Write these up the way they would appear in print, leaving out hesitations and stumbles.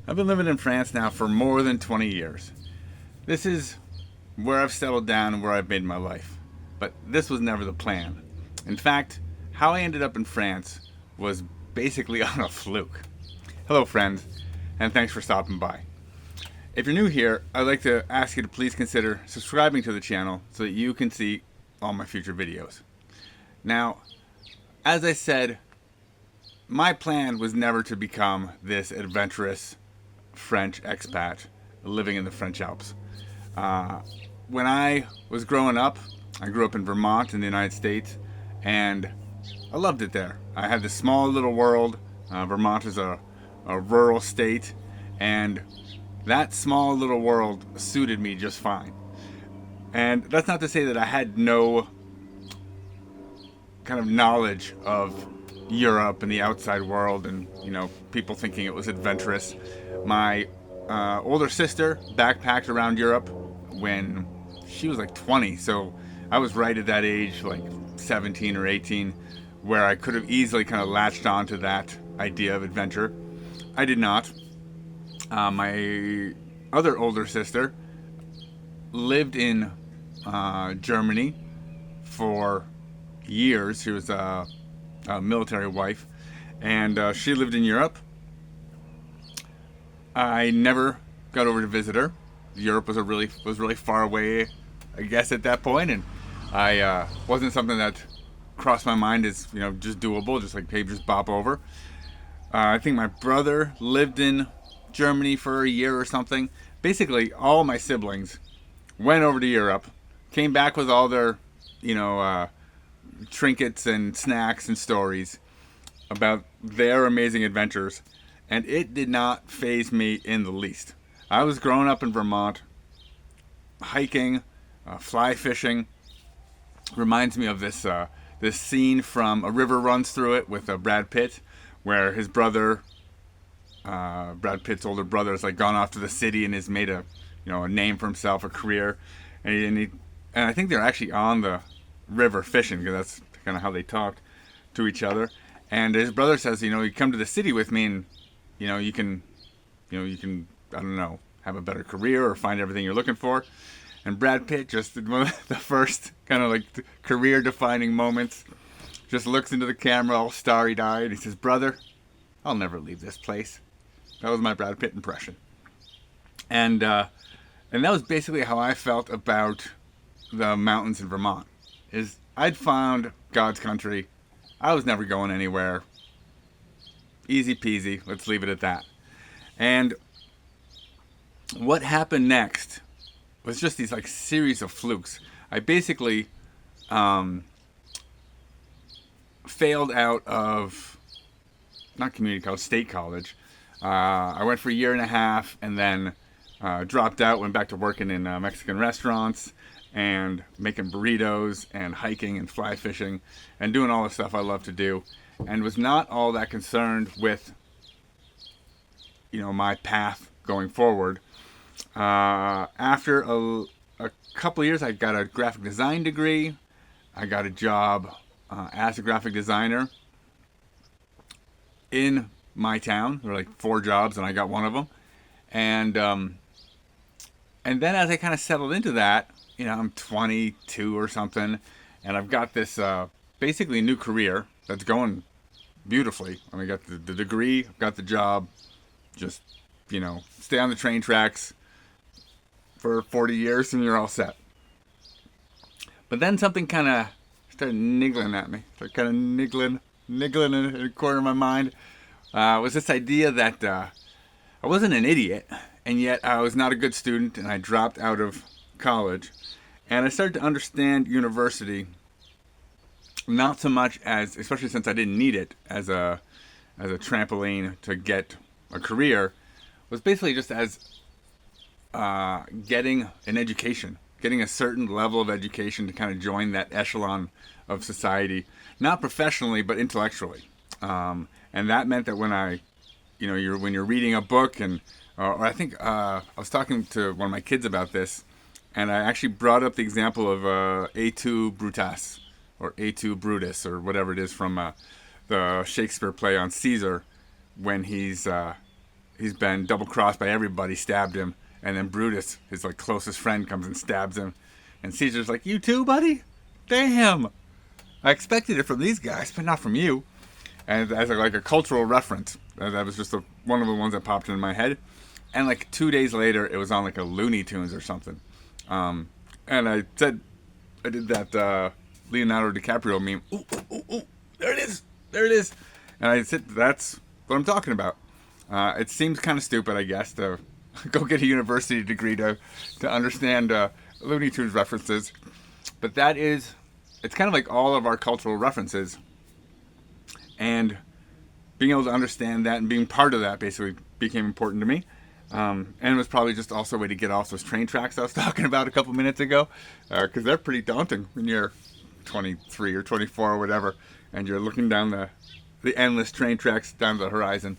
I've been living in France now for more than 20 years. This is where I've settled down and where I've made my life. But this was never the plan. In fact, how I ended up in France was basically on a fluke. Hello, friends, and thanks for stopping by. If you're new here, I'd like to ask you to please consider subscribing to the channel so that you can see all my future videos. Now, as I said, my plan was never to become this adventurous French expat living in the French Alps. When I was growing up, I grew up in Vermont in the United States, and I loved it there. I had this small little world. Vermont is a rural state, and that small little world suited me just fine. And that's not to say that I had no kind of knowledge of Europe and the outside world, and people thinking it was adventurous. My older sister backpacked around Europe when she was like 20, so I was right at that age, like 17 or 18, where I could have easily kind of latched on to that idea of adventure. I did not. My other older sister lived in Germany for years. She was a military wife, and she lived in Europe. I never got over to visit her. Europe was really far away, I guess, at that point, and I wasn't something that crossed my mind as just doable, just like, hey, just bop over. I think my brother lived in Germany for a year or something. Basically, all my siblings went over to Europe, came back with all their trinkets and snacks and stories about their amazing adventures, and it did not faze me in the least. I was growing up in Vermont, hiking, fly fishing. Reminds me of this scene from A River Runs Through It with Brad Pitt, where his brother, Brad Pitt's older brother, has like gone off to the city and has made a name for himself, a career, and I think they're actually on the river fishing, because that's kind of how they talked to each other. And his brother says, you come to the city with me, and you can I don't know, have a better career or find everything you're looking for. And Brad Pitt, just in one of the first kind of like career defining moments, just looks into the camera all starry-eyed, and he says, "Brother, I'll never leave this place." That was my Brad Pitt impression. And that was basically how I felt about the mountains in Vermont. Is I'd found God's country. I was never going anywhere. Easy peasy. Let's leave it at that. And what happened next was just these like series of flukes. I basically failed out of, not community college, state college. I went for a year and a half, and then dropped out, went back to working in Mexican restaurants and making burritos and hiking and fly fishing and doing all the stuff I love to do, and was not all that concerned with my path going forward. After a couple of years, I got a graphic design degree. I got a job as a graphic designer in my town. There were like 4 jobs, and I got one of them. And then as I kind of settled into that, I'm 22 or something, and I've got this basically new career that's going beautifully. I mean, I got the degree, I've got the job, just, stay on the train tracks for 40 years and you're all set. But then something kind of started niggling at me. Started kind of niggling in the corner of my mind. Was this idea that I wasn't an idiot, and yet I was not a good student, and I dropped out of college. And I started to understand university not so much as, especially since I didn't need it as a trampoline to get a career, was basically just as getting an education, getting a certain level of education to kind of join that echelon of society, not professionally but intellectually. And that meant that when when you're reading a book, and or I think I was talking to one of my kids about this, and I actually brought up the example of Et Brutus, or Et Brutus, or whatever it is from the Shakespeare play on Caesar, when he's he's been double crossed by everybody, stabbed him, and then Brutus, his like closest friend, comes and stabs him, and Caesar's like, "You too, buddy? Damn! I expected it from these guys, but not from you." And as like a cultural reference, that was just one of the ones that popped into my head. And like 2 days later, it was on like a Looney Tunes or something. And I did that Leonardo DiCaprio meme. Ooh, ooh, ooh, ooh, there it is, there it is. And I said, that's what I'm talking about. It seems kind of stupid, I guess, to go get a university degree to understand Looney Tunes references. But it's kind of like all of our cultural references. And being able to understand that and being part of that basically became important to me. And it was probably just also a way to get off those train tracks I was talking about a couple minutes ago. Because they're pretty daunting when you're 23 or 24 or whatever. And you're looking down the endless train tracks down the horizon.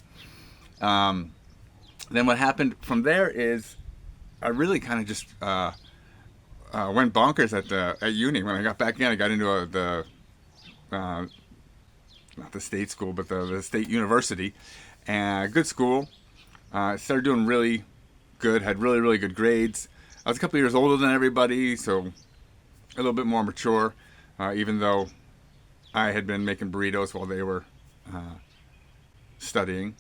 Then what happened from there is I really kind of just went bonkers at uni. When I got back in, I got into not the state school, but the state university. And good school. Started doing really good, had really, really good grades. I was a couple years older than everybody, so a little bit more mature, even though I had been making burritos while they were studying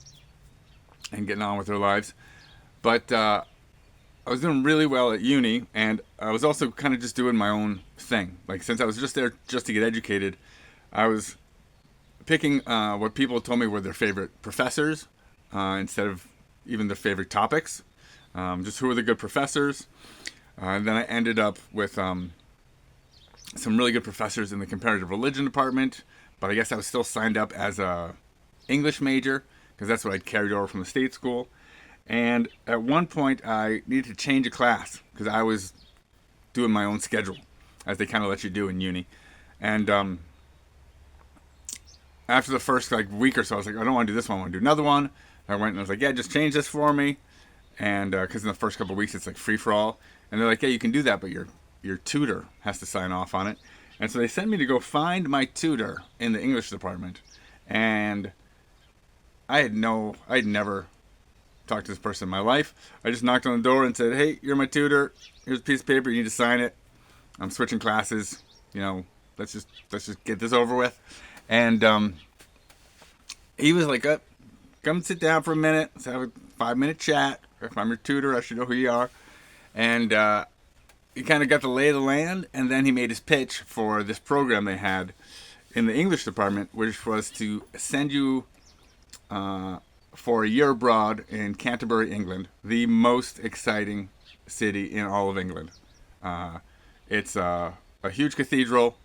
and getting on with their lives. But I was doing really well at uni, and I was also kind of just doing my own thing. Like, since I was just there just to get educated, I was picking what people told me were their favorite professors instead of even their favorite topics. Just who are the good professors. And then I ended up with some really good professors in the comparative religion department, but I guess I was still signed up as a English major because that's what I'd carried over from the state school. And at one point I needed to change a class because I was doing my own schedule, as they kind of let you do in uni. And after the first like week or so, I was like, I don't want to do this one, I want to do another one. I went and I was like, yeah, just change this for me. And because in the first couple of weeks it's like free for all. And they're like, yeah, you can do that, but your tutor has to sign off on it. And so they sent me to go find my tutor in the English department. And I'd never talked to this person in my life. I just knocked on the door and said, hey, you're my tutor. Here's a piece of paper. You need to sign it. I'm switching classes. Let's just get this over with. And he was like, come sit down for a minute. Let's have a 5-minute chat. If I'm your tutor, I should know who you are. And he kind of got the lay of the land, and then he made his pitch for this program they had in the English department, which was to send you for a year abroad in Canterbury, England, the most exciting city in all of England. It's a huge cathedral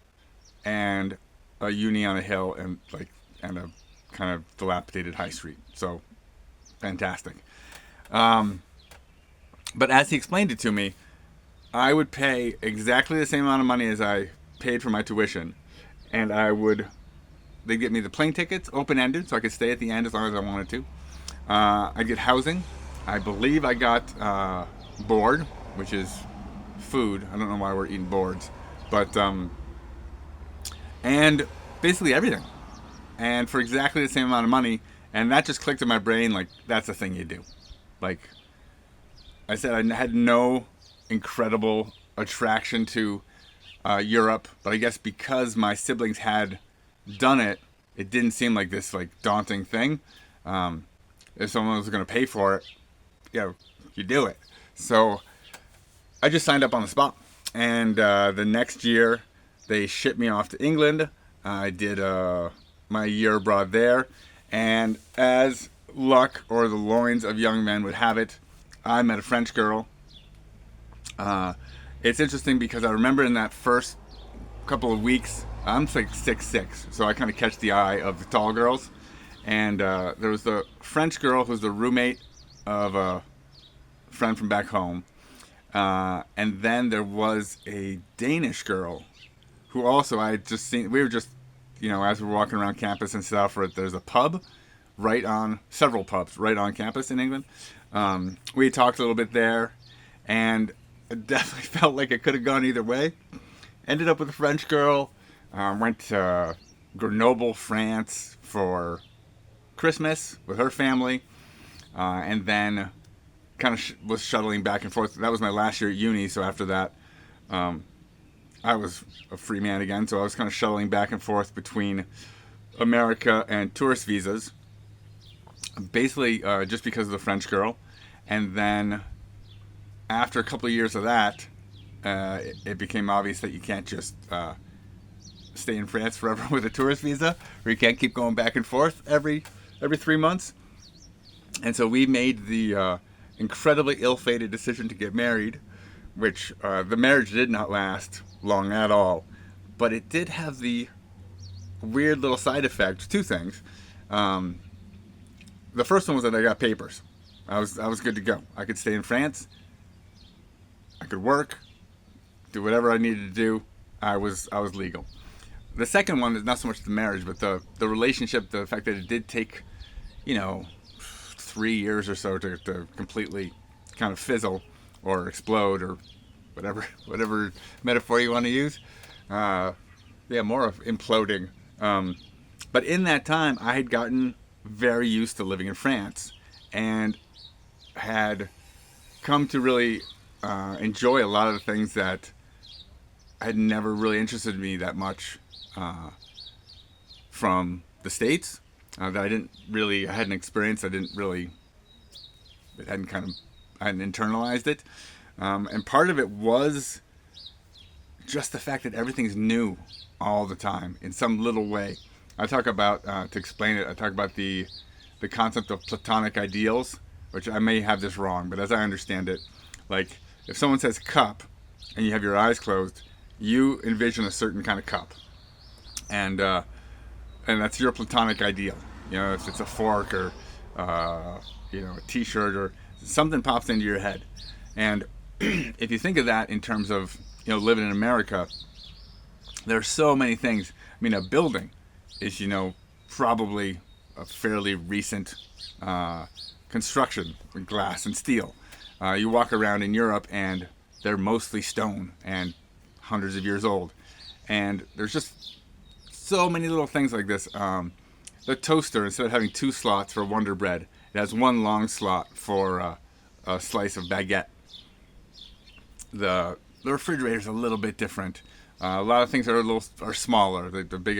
and a uni on a hill and a kind of dilapidated high street. So fantastic. But as he explained it to me, I would pay exactly the same amount of money as I paid for my tuition, and they'd get me the plane tickets, open-ended, so I could stay at the end as long as I wanted to. I'd get housing. I believe I got board, which is food. I don't know why we're eating boards, but and basically everything, and for exactly the same amount of money. And that just clicked in my brain, like, that's the thing you do. Like I said, I had no incredible attraction to Europe, but I guess because my siblings had done it, it didn't seem like this like daunting thing. If someone was going to pay for it, you do it. So I just signed up on the spot, and the next year they shipped me off to England. I did my year abroad there, and as luck or the loins of young men would have it, I met a French girl. It's interesting because I remember in that first couple of weeks, I'm like 6'6", so I kind of catch the eye of the tall girls. And there was the French girl who's the roommate of a friend from back home. And then there was a Danish girl who also I had just seen. We were just, as we were walking around campus and stuff, there's a pub several pubs right on campus in England. We talked a little bit there, and it definitely felt like it could have gone either way. Ended up with a French girl. Went to Grenoble, France for Christmas with her family. and then kind of was shuttling back and forth. That was my last year at uni, so after that, I was a free man again. So I was kind of shuttling back and forth between America and tourist visas, basically just because of the French girl. And then after a couple of years of that, it became obvious that you can't just stay in France forever with a tourist visa, or you can't keep going back and forth every 3 months. And so we made the incredibly ill-fated decision to get married, which the marriage did not last long at all, but it did have the weird little side effect. Two things. The first one was that I got papers. I was good to go. I could stay in France. I could work, do whatever I needed to do. I was legal. The second one is not so much the marriage, but the relationship. The fact that it did take, 3 years or so to completely kind of fizzle or explode or whatever metaphor you want to use. More of imploding. But in that time, I had gotten very used to living in France and had come to really enjoy a lot of the things that had never really interested me that much from the States. That I hadn't experienced. I hadn't internalized it. And part of it was just the fact that everything's new all the time in some little way. I talk about, to explain it, I talk about the concept of platonic ideals, which I may have this wrong, but as I understand it, like if someone says cup and you have your eyes closed, you envision a certain kind of cup. And that's your platonic ideal. If it's a fork or, a t-shirt or something pops into your head. And if you think of that in terms of, living in America, there are so many things. I mean, a building is, probably a fairly recent construction with glass and steel. You walk around in Europe and they're mostly stone and hundreds of years old. And there's just so many little things like this. The toaster, instead of having 2 slots for Wonder Bread, it has 1 long slot for a slice of baguette. The refrigerator's a little bit different. A lot of things are smaller. The big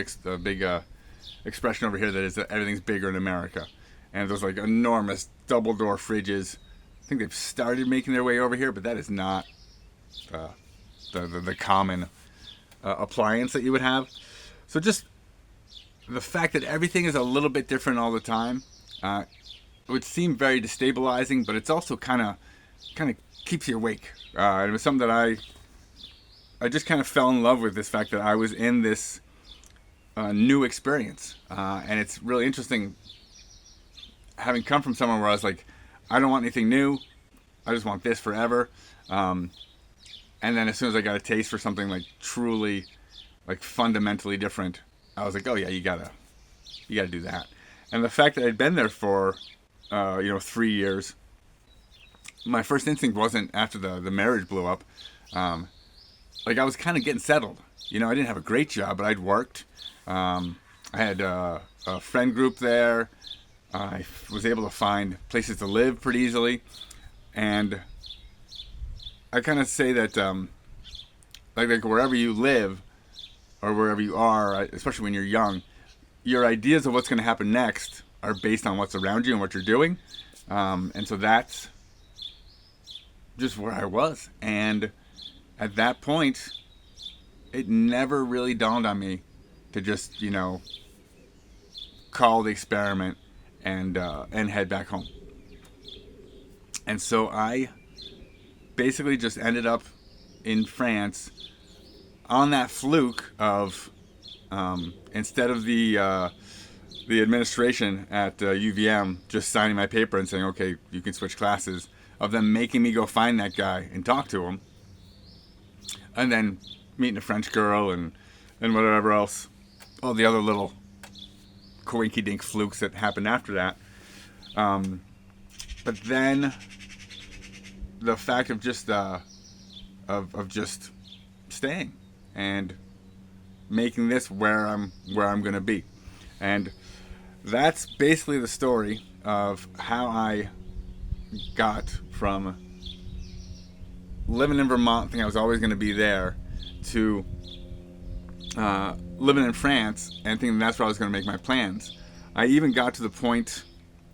expression over here that is that everything's bigger in America, and those like enormous double door fridges. I think they've started making their way over here, but that is not the common appliance that you would have. So just the fact that everything is a little bit different all the time, it would seem very destabilizing, but it's also kind of keeps you awake. It was something that I just kind of fell in love with, this fact that I was in this new experience. And it's really interesting having come from someone where I was like, I don't want anything new. I just want this forever. And then as soon as I got a taste for something like truly, like fundamentally different, I was like, oh yeah, you gotta do that. And the fact that I'd been there for, 3 years, my first instinct wasn't after the marriage blew up. I was kind of getting settled. I didn't have a great job, but I'd worked. I had a friend group there. I was able to find places to live pretty easily. And I kind of say that, like wherever you live or wherever you are, especially when you're young, your ideas of what's going to happen next are based on what's around you and what you're doing. And so that's just where I was. And at that point, it never really dawned on me to just, call the experiment and head back home. And so I basically just ended up in France on that fluke of, instead of the administration at UVM just signing my paper and saying, okay, you can switch classes, of them making me go find that guy and talk to him, and then meeting a French girl and whatever else, all the other little coinky-dink flukes that happened after that. But then the fact of just of just staying and making this where I'm going to be. And that's basically the story of how I got from living in Vermont, thinking I was always going to be there, to living in France and thinking that's where I was going to make my plans. I even got to the point,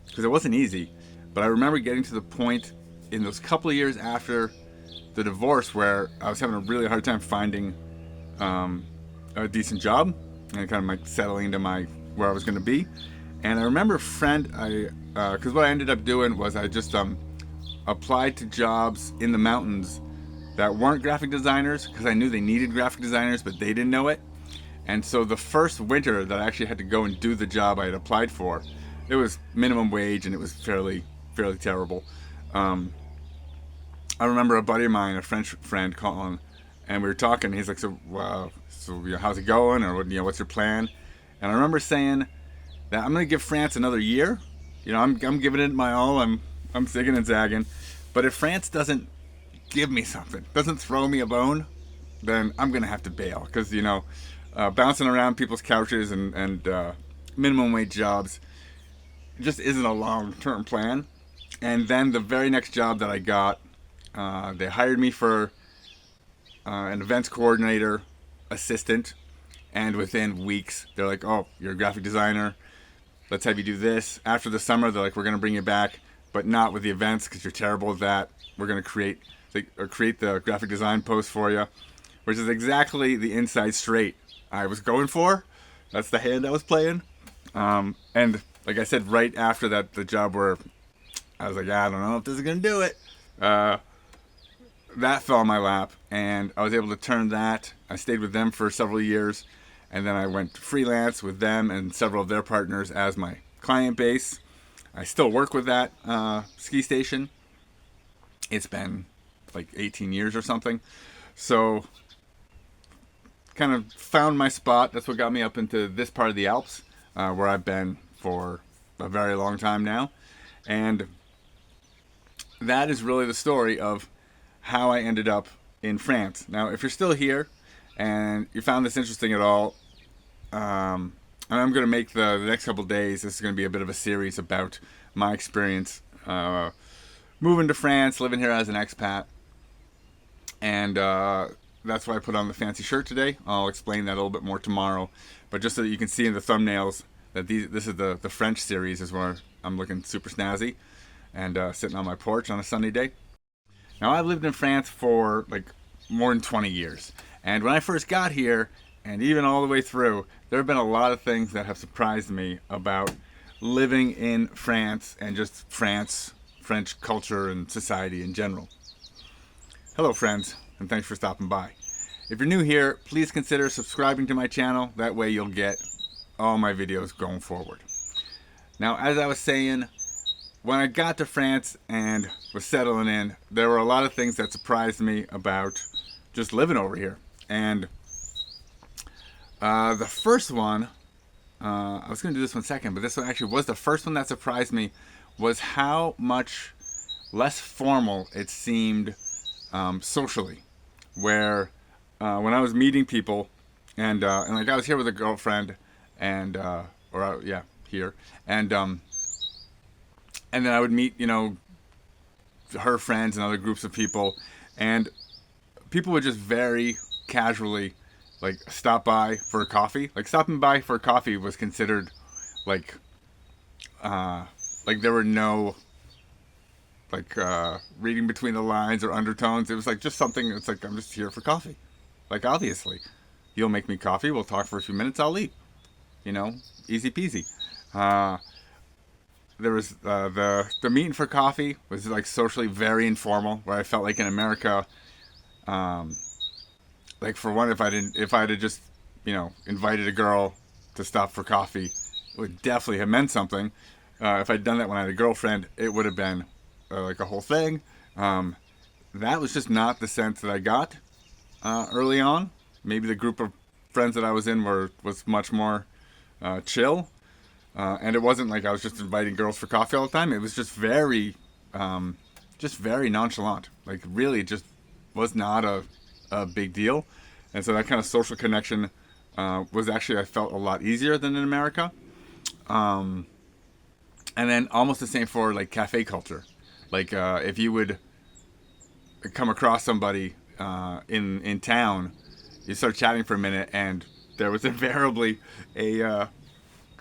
because it wasn't easy, but I remember getting to the point in those couple of years after the divorce where I was having a really hard time finding a decent job and kind of like settling into where I was going to be. And I remember a friend, because what I ended up doing was I just applied to jobs in the mountains that weren't graphic designers, because I knew they needed graphic designers, but they didn't know it. And so the first winter that I actually had to go and do the job I had applied for, it was minimum wage and it was fairly terrible. I remember a buddy of mine, a French friend, calling, and we were talking. He's like, "So how's it going? Or what's your plan?" And I remember saying that I'm going to give France another year. I'm giving it my all. I'm zigging and zagging. But if France doesn't give me something, doesn't throw me a bone, then I'm going to have to bail. Because, bouncing around people's couches and minimum wage jobs just isn't a long-term plan. And then the very next job that I got, they hired me for an events coordinator assistant. And within weeks, they're like, "Oh, you're a graphic designer. Let's have you do this." After the summer, they're like, "We're going to bring you back, but not with the events because you're terrible at that. We're going to create the graphic design post for you," which is exactly the inside straight I was going for. That's the hand I was playing. And like I said, right after that, the job where I was like, "I don't know if this is going to do it." That fell in my lap, and I was able to turn that. I stayed with them for several years, and then I went freelance with them and several of their partners as my client base. I still work with that ski station. It's been like 18 years or something. So kind of found my spot. That's what got me up into this part of the Alps, where I've been for a very long time now. And that is really the story of how I ended up in France. Now, if you're still here and you found this interesting at all, and I'm going to make the next couple of days, this is going to be a bit of a series about my experience moving to France, living here as an expat. And that's why I put on the fancy shirt today. I'll explain that a little bit more tomorrow. But just so that you can see in the thumbnails that this is the French series, is where I'm looking super snazzy and sitting on my porch on a sunny day. Now, I've lived in France for like more than 20 years. And when I first got here, and even all the way through, there have been a lot of things that have surprised me about living in France and just French culture and society in general. Hello, friends, and thanks for stopping by. If you're new here, please consider subscribing to my channel. That way you'll get all my videos going forward. Now, as I was saying, when I got to France and was settling in, there were a lot of things that surprised me about just living over here. And the first one, I was going to do this one second, but this one actually was the first one that surprised me, was how much less formal it seemed socially. Where when I was meeting people, and like I was here with a girlfriend, and here, and then I would meet, her friends and other groups of people, and people would just very casually, like, stop by for a coffee. Like, stopping by for a coffee was considered, like there were no, reading between the lines or undertones. It was, like, just something, it's like, I'm just here for coffee. Like, obviously. You'll make me coffee, we'll talk for a few minutes, I'll leave. Easy peasy. There was the meeting for coffee was like socially very informal, where I felt like in America, like for one, if I had just invited a girl to stop for coffee, it would definitely have meant something. If I'd done that when I had a girlfriend, it would have been like a whole thing. That was just not the sense that I got early on. Maybe the group of friends that I was in was much more chill. And it wasn't like I was just inviting girls for coffee all the time. It was just very nonchalant. Like, really, just was not a big deal. And so that kind of social connection was actually, I felt, a lot easier than in America. And then almost the same for, like, cafe culture. Like if you would come across somebody in town, you start chatting for a minute, and there was invariably an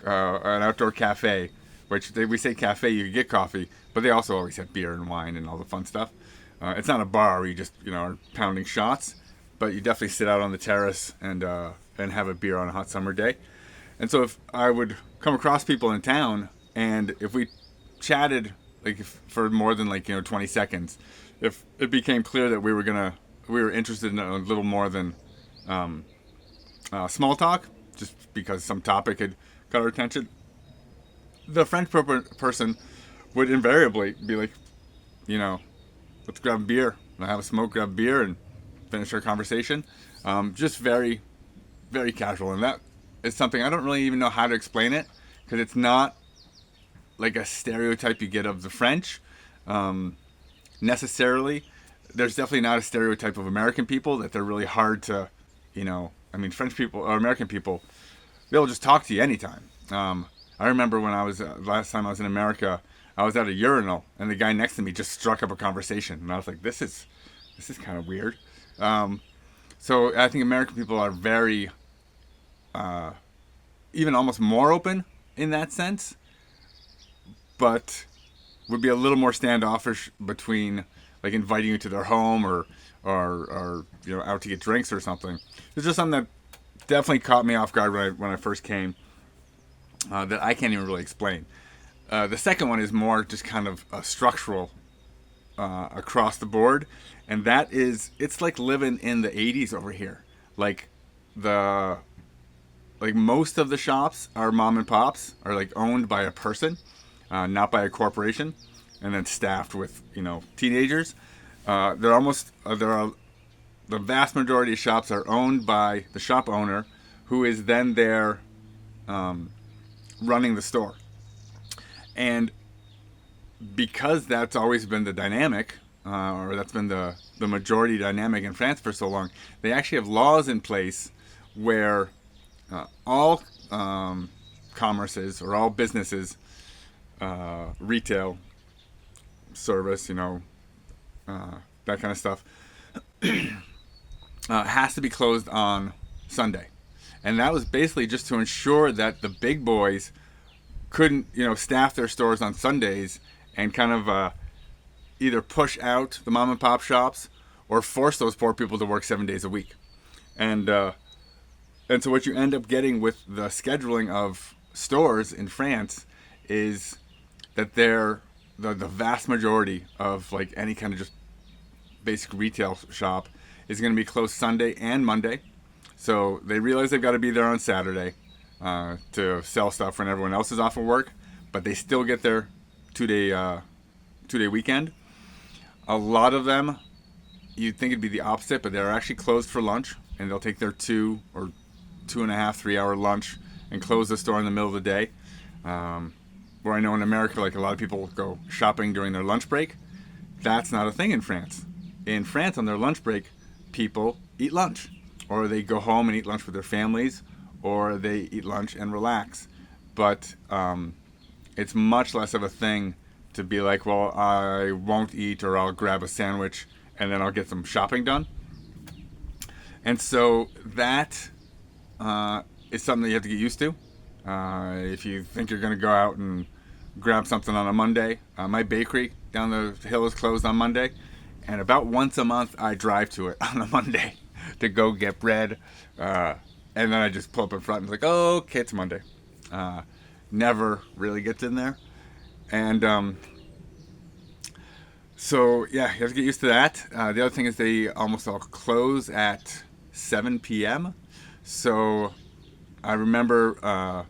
outdoor cafe, which we say cafe, you get coffee, but they also always have beer and wine and all the fun stuff. It's not a bar where you just are pounding shots, but you definitely sit out on the terrace and have a beer on a hot summer day. And so if I would come across people in town, and if we chatted for more than 20 seconds, if it became clear that we were interested in a little more than small talk, just because some topic had got our attention, the French person would invariably be like, let's grab a beer. And have a smoke, grab a beer, and finish our conversation. Just very, very casual. And that is something I don't really even know how to explain it, because it's not like a stereotype you get of the French necessarily. There's definitely not a stereotype of American people that they're really hard to, French people or American people, they'll just talk to you anytime. I remember when I was last time I was in America, I was at a urinal, and the guy next to me just struck up a conversation, and I was like, "This is kind of weird." So I think American people are very, even almost more open in that sense, but would be a little more standoffish between inviting you to their home or out to get drinks or something. It's just something that definitely caught me off guard when I first came, that I can't even really explain. The second one is more just kind of structural across the board, and that is, it's like living in the 80s over here. Most of the shops are mom and pops, are owned by a person, not by a corporation, and then staffed with teenagers. The vast majority of shops are owned by the shop owner, who is then there running the store. And because that's always been the dynamic, or that's been the majority dynamic in France for so long, they actually have laws in place where all commerces or all businesses, retail, service, that kind of stuff, has to be closed on Sunday. And that was basically just to ensure that the big boys couldn't, staff their stores on Sundays and kind of either push out the mom and pop shops or force those poor people to work 7 days a week. And so what you end up getting with the scheduling of stores in France is that they're the vast majority of any kind of just basic retail shop is going to be closed Sunday and Monday. So they realize they've got to be there on Saturday to sell stuff when everyone else is off of work, but they still get their two-day weekend. A lot of them, you'd think it'd be the opposite, but they're actually closed for lunch, and they'll take their 2 or 2.5, 3 hour lunch and close the store in the middle of the day. Where I know in America, a lot of people go shopping during their lunch break. That's not a thing in France. In France, on their lunch break, people eat lunch, or they go home and eat lunch with their families, or they eat lunch and relax. But it's much less of a thing to be like, well, I won't eat, or I'll grab a sandwich and then I'll get some shopping done. And so that is something that you have to get used to. If you think you're going to go out and grab something on a Monday, my bakery down the hill is closed on Monday, and about once a month I drive to it on a Monday to go get bread, and then I just pull up in front and it's like, oh, okay, it's Monday. Never really gets in there. And so yeah, you have to get used to that. The other thing is they almost all close at 7 p.m. So I remember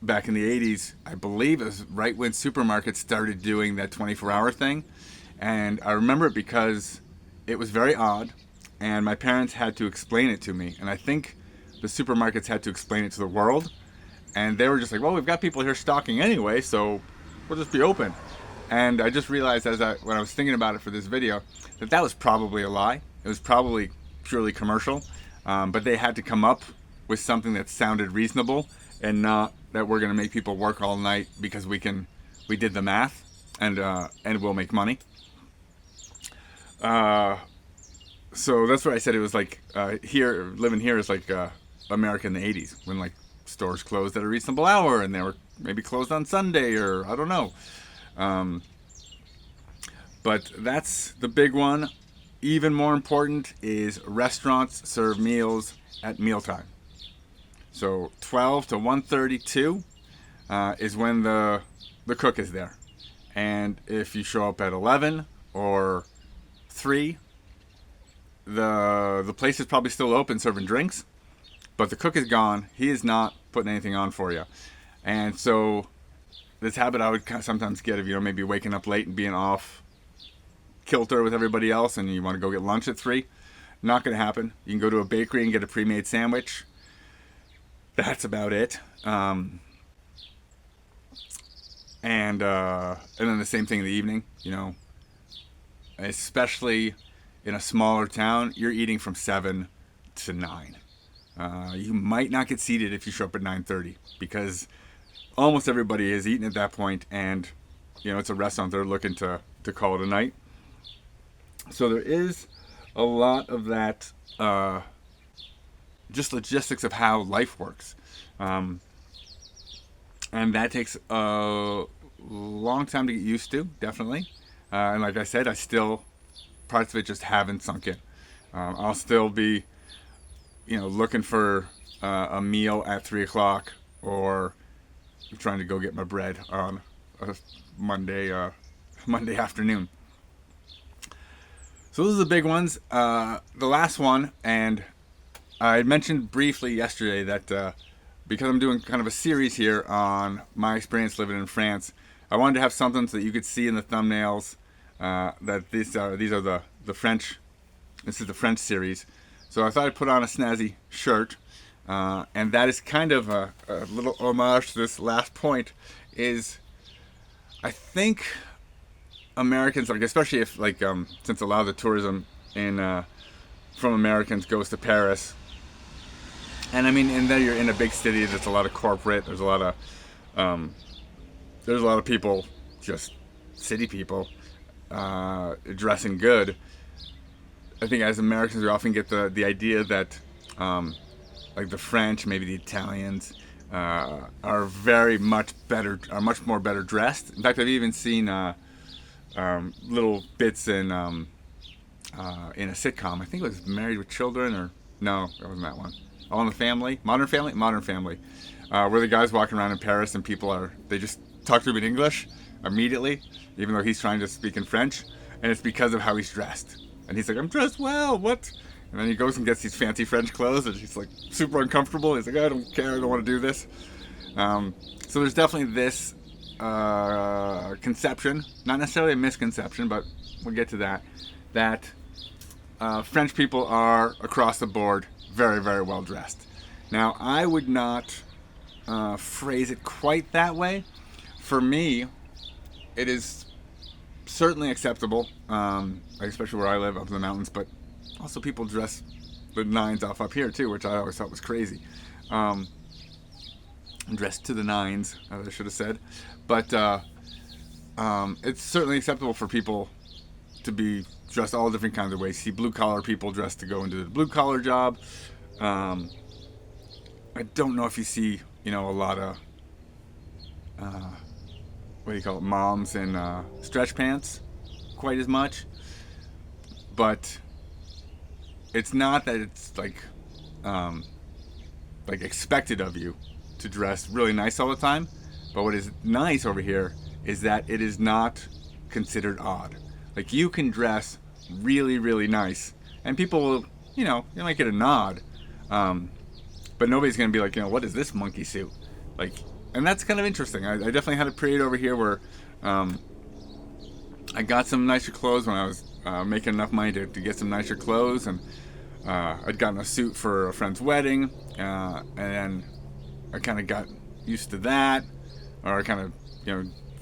back in the 80s, I believe it was right when supermarkets started doing that 24-hour thing. And I remember it because it was very odd, and my parents had to explain it to me. And I think the supermarkets had to explain it to the world. And they were just like, well, we've got people here stocking anyway, so we'll just be open. And I just realized when I was thinking about it for this video, that was probably a lie. It was probably purely commercial. But they had to come up with something that sounded reasonable, and not that we're going to make people work all night because we did the math. and will make money. Uh, so that's what I said. It was like here, living here is like America in the '80s when like stores closed at a reasonable hour and they were maybe closed on Sunday or I don't know. Um, but that's the big one. Even more important is restaurants serve meals at mealtime. So 12 to 1:32 is when the cook is there. And if you show up at 11 or 3, the place is probably still open serving drinks, but the cook is gone. He is not putting anything on for you. And so this habit I would sometimes get of, maybe waking up late and being off kilter with everybody else and you want to go get lunch at 3. Not going to happen. You can go to a bakery and get a pre-made sandwich. That's about it. And then the same thing in the evening, especially in a smaller town, you're eating from 7 to 9. You might not get seated if you show up at 9:30 because almost everybody is eating at that point, and it's a restaurant. They're looking to call it a night. So there is a lot of that, just logistics of how life works. And that takes a long time to get used to, definitely. And like I said, parts of it just haven't sunk in. I'll still be, looking for a meal at 3 o'clock or trying to go get my bread on a Monday afternoon. So those are the big ones. The last one, and I mentioned briefly yesterday that because I'm doing kind of a series here on my experience living in France, I wanted to have something so that you could see in the thumbnails that these are the French. This is the French series. So I thought I'd put on a snazzy shirt, and that is kind of a little homage to this last point. Is I think Americans, like especially if since a lot of the tourism from Americans goes to Paris. And I mean, and then you're in a big city. There's a lot of corporate. There's a lot of people, just city people, dressing good. I think as Americans, we often get the idea that, like the French, maybe the Italians, are much more better dressed. In fact, I've even seen little bits in a sitcom. I think it was Married with Children, or no, that wasn't that one. All in the Family, Modern Family, where the guy's walking around in Paris and they just talk to him in English immediately, even though he's trying to speak in French, and it's because of how he's dressed. And he's like, I'm dressed well, what? And then he goes and gets these fancy French clothes, and he's like super uncomfortable. He's like, I don't care, I don't want to do this. So there's definitely this conception, not necessarily a misconception, but we'll get to that French people are, across the board, very, very well dressed. Now, I would not phrase it quite that way. For me, it is certainly acceptable, especially where I live up in the mountains, but also people dress the nines off up here too, which I always thought was crazy. Dressed to the nines, as I should have said. But it's certainly acceptable for people to be dressed all different kinds of ways. See blue-collar people dressed to go into the blue-collar job. I don't know if you see, a lot of, moms in stretch pants quite as much. But it's not that it's like expected of you to dress really nice all the time. But what is nice over here is that it is not considered odd. Like, you can dress really, really nice, and people will, you might get a nod, but nobody's going to be like, what is this monkey suit? Like, and that's kind of interesting. I definitely had a period over here where I got some nicer clothes when I was making enough money to get some nicer clothes, and I'd gotten a suit for a friend's wedding, and then I kind of got used to that, or I kind of,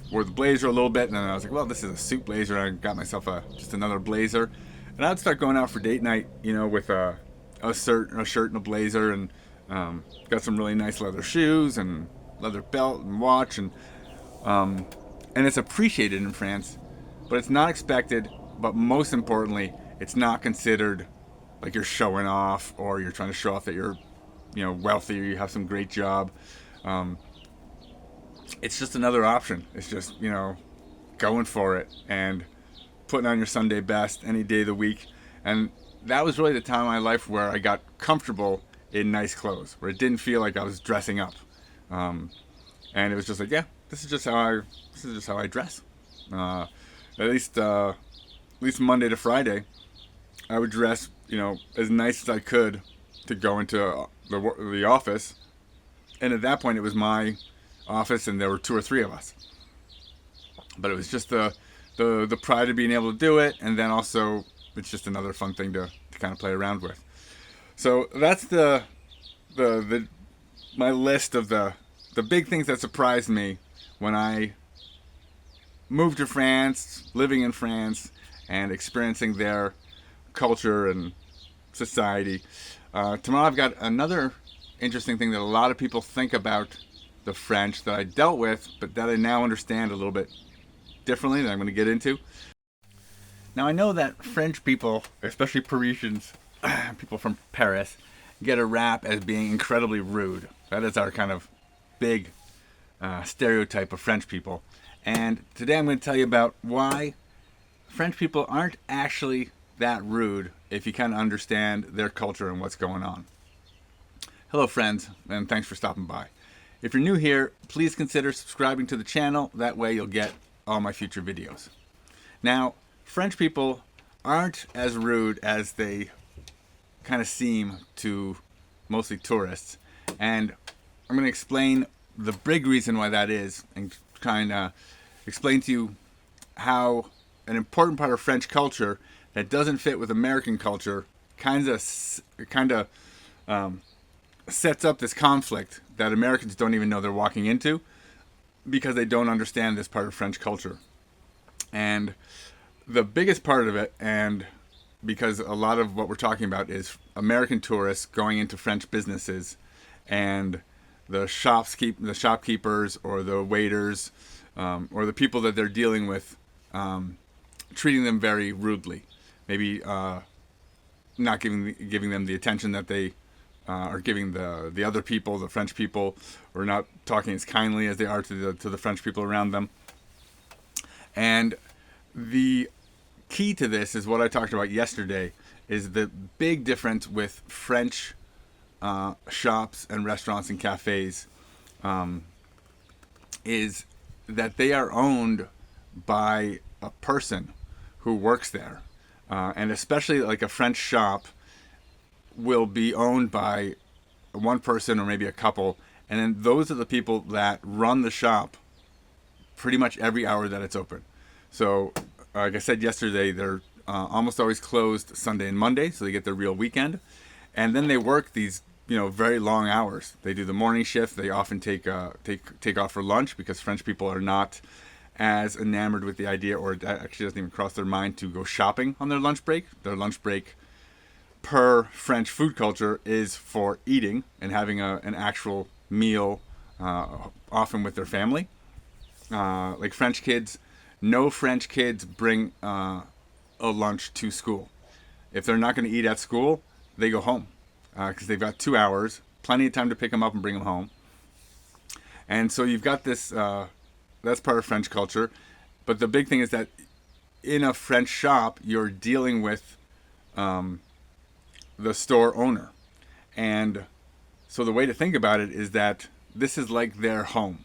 wore the blazer a little bit, and then I was like, well, this is a suit blazer, and I got myself just another blazer, and I'd start going out for date night, with a shirt and a blazer, and got some really nice leather shoes and leather belt and watch, and And it's appreciated in France, but it's not expected. But most importantly, it's not considered like you're showing off or you're trying to show off that you're, wealthy or you have some great job. Um, it's just another option. It's just, going for it and putting on your Sunday best any day of the week. And that was really the time in my life where I got comfortable in nice clothes, where it didn't feel like I was dressing up. And it was just like, yeah, this is just how I dress. At least Monday to Friday, I would dress, as nice as I could to go into the office. And at that point, it was my office, and there were 2 or 3 of us. But it was just the pride of being able to do it, and then also it's just another fun thing to kind of play around with. So that's my list of the big things that surprised me when I moved to France, living in France, and experiencing their culture and society. Tomorrow I've got another interesting thing that a lot of people think about the French that I dealt with, but that I now understand a little bit differently that I'm going to get into. Now I know that French people, especially Parisians, people from Paris, get a rap as being incredibly rude. That is our kind of big stereotype of French people. And today I'm going to tell you about why French people aren't actually that rude if you kind of understand their culture and what's going on. Hello friends, and thanks for stopping by. If you're new here, please consider subscribing to the channel. That way you'll get all my future videos. Now, French people aren't as rude as they kind of seem to mostly tourists. And I'm going to explain the big reason why that is and kind of explain to you how an important part of French culture that doesn't fit with American culture kind of sets up this conflict that Americans don't even know they're walking into because they don't understand this part of French culture. And the biggest part of it, and because a lot of what we're talking about is American tourists going into French businesses and the shopkeepers or the waiters or the people that they're dealing with treating them very rudely. Maybe not giving them the attention that they are giving the other people, the French people, or not talking as kindly as they are to the French people around them. And the key to this is what I talked about yesterday, is the big difference with French shops and restaurants and cafes is that they are owned by a person who works there. And especially like a French shop will be owned by one person or maybe a couple. And then those are the people that run the shop pretty much every hour that it's open. So like I said yesterday, they're almost always closed Sunday and Monday, so they get their real weekend. And then they work these very long hours. They do the morning shift. They often take off for lunch because French people are not as enamored with the idea, or it actually doesn't even cross their mind to go shopping on their lunch break. Their lunch break per French food culture is for eating and having an actual meal, often with their family. Like French kids, no French kids bring a lunch to school. If they're not going to eat at school, they go home because they've got 2 hours, plenty of time to pick them up and bring them home. And so you've got this, that's part of French culture. But the big thing is that in a French shop, you're dealing with the store owner. And so the way to think about it is that this is like their home.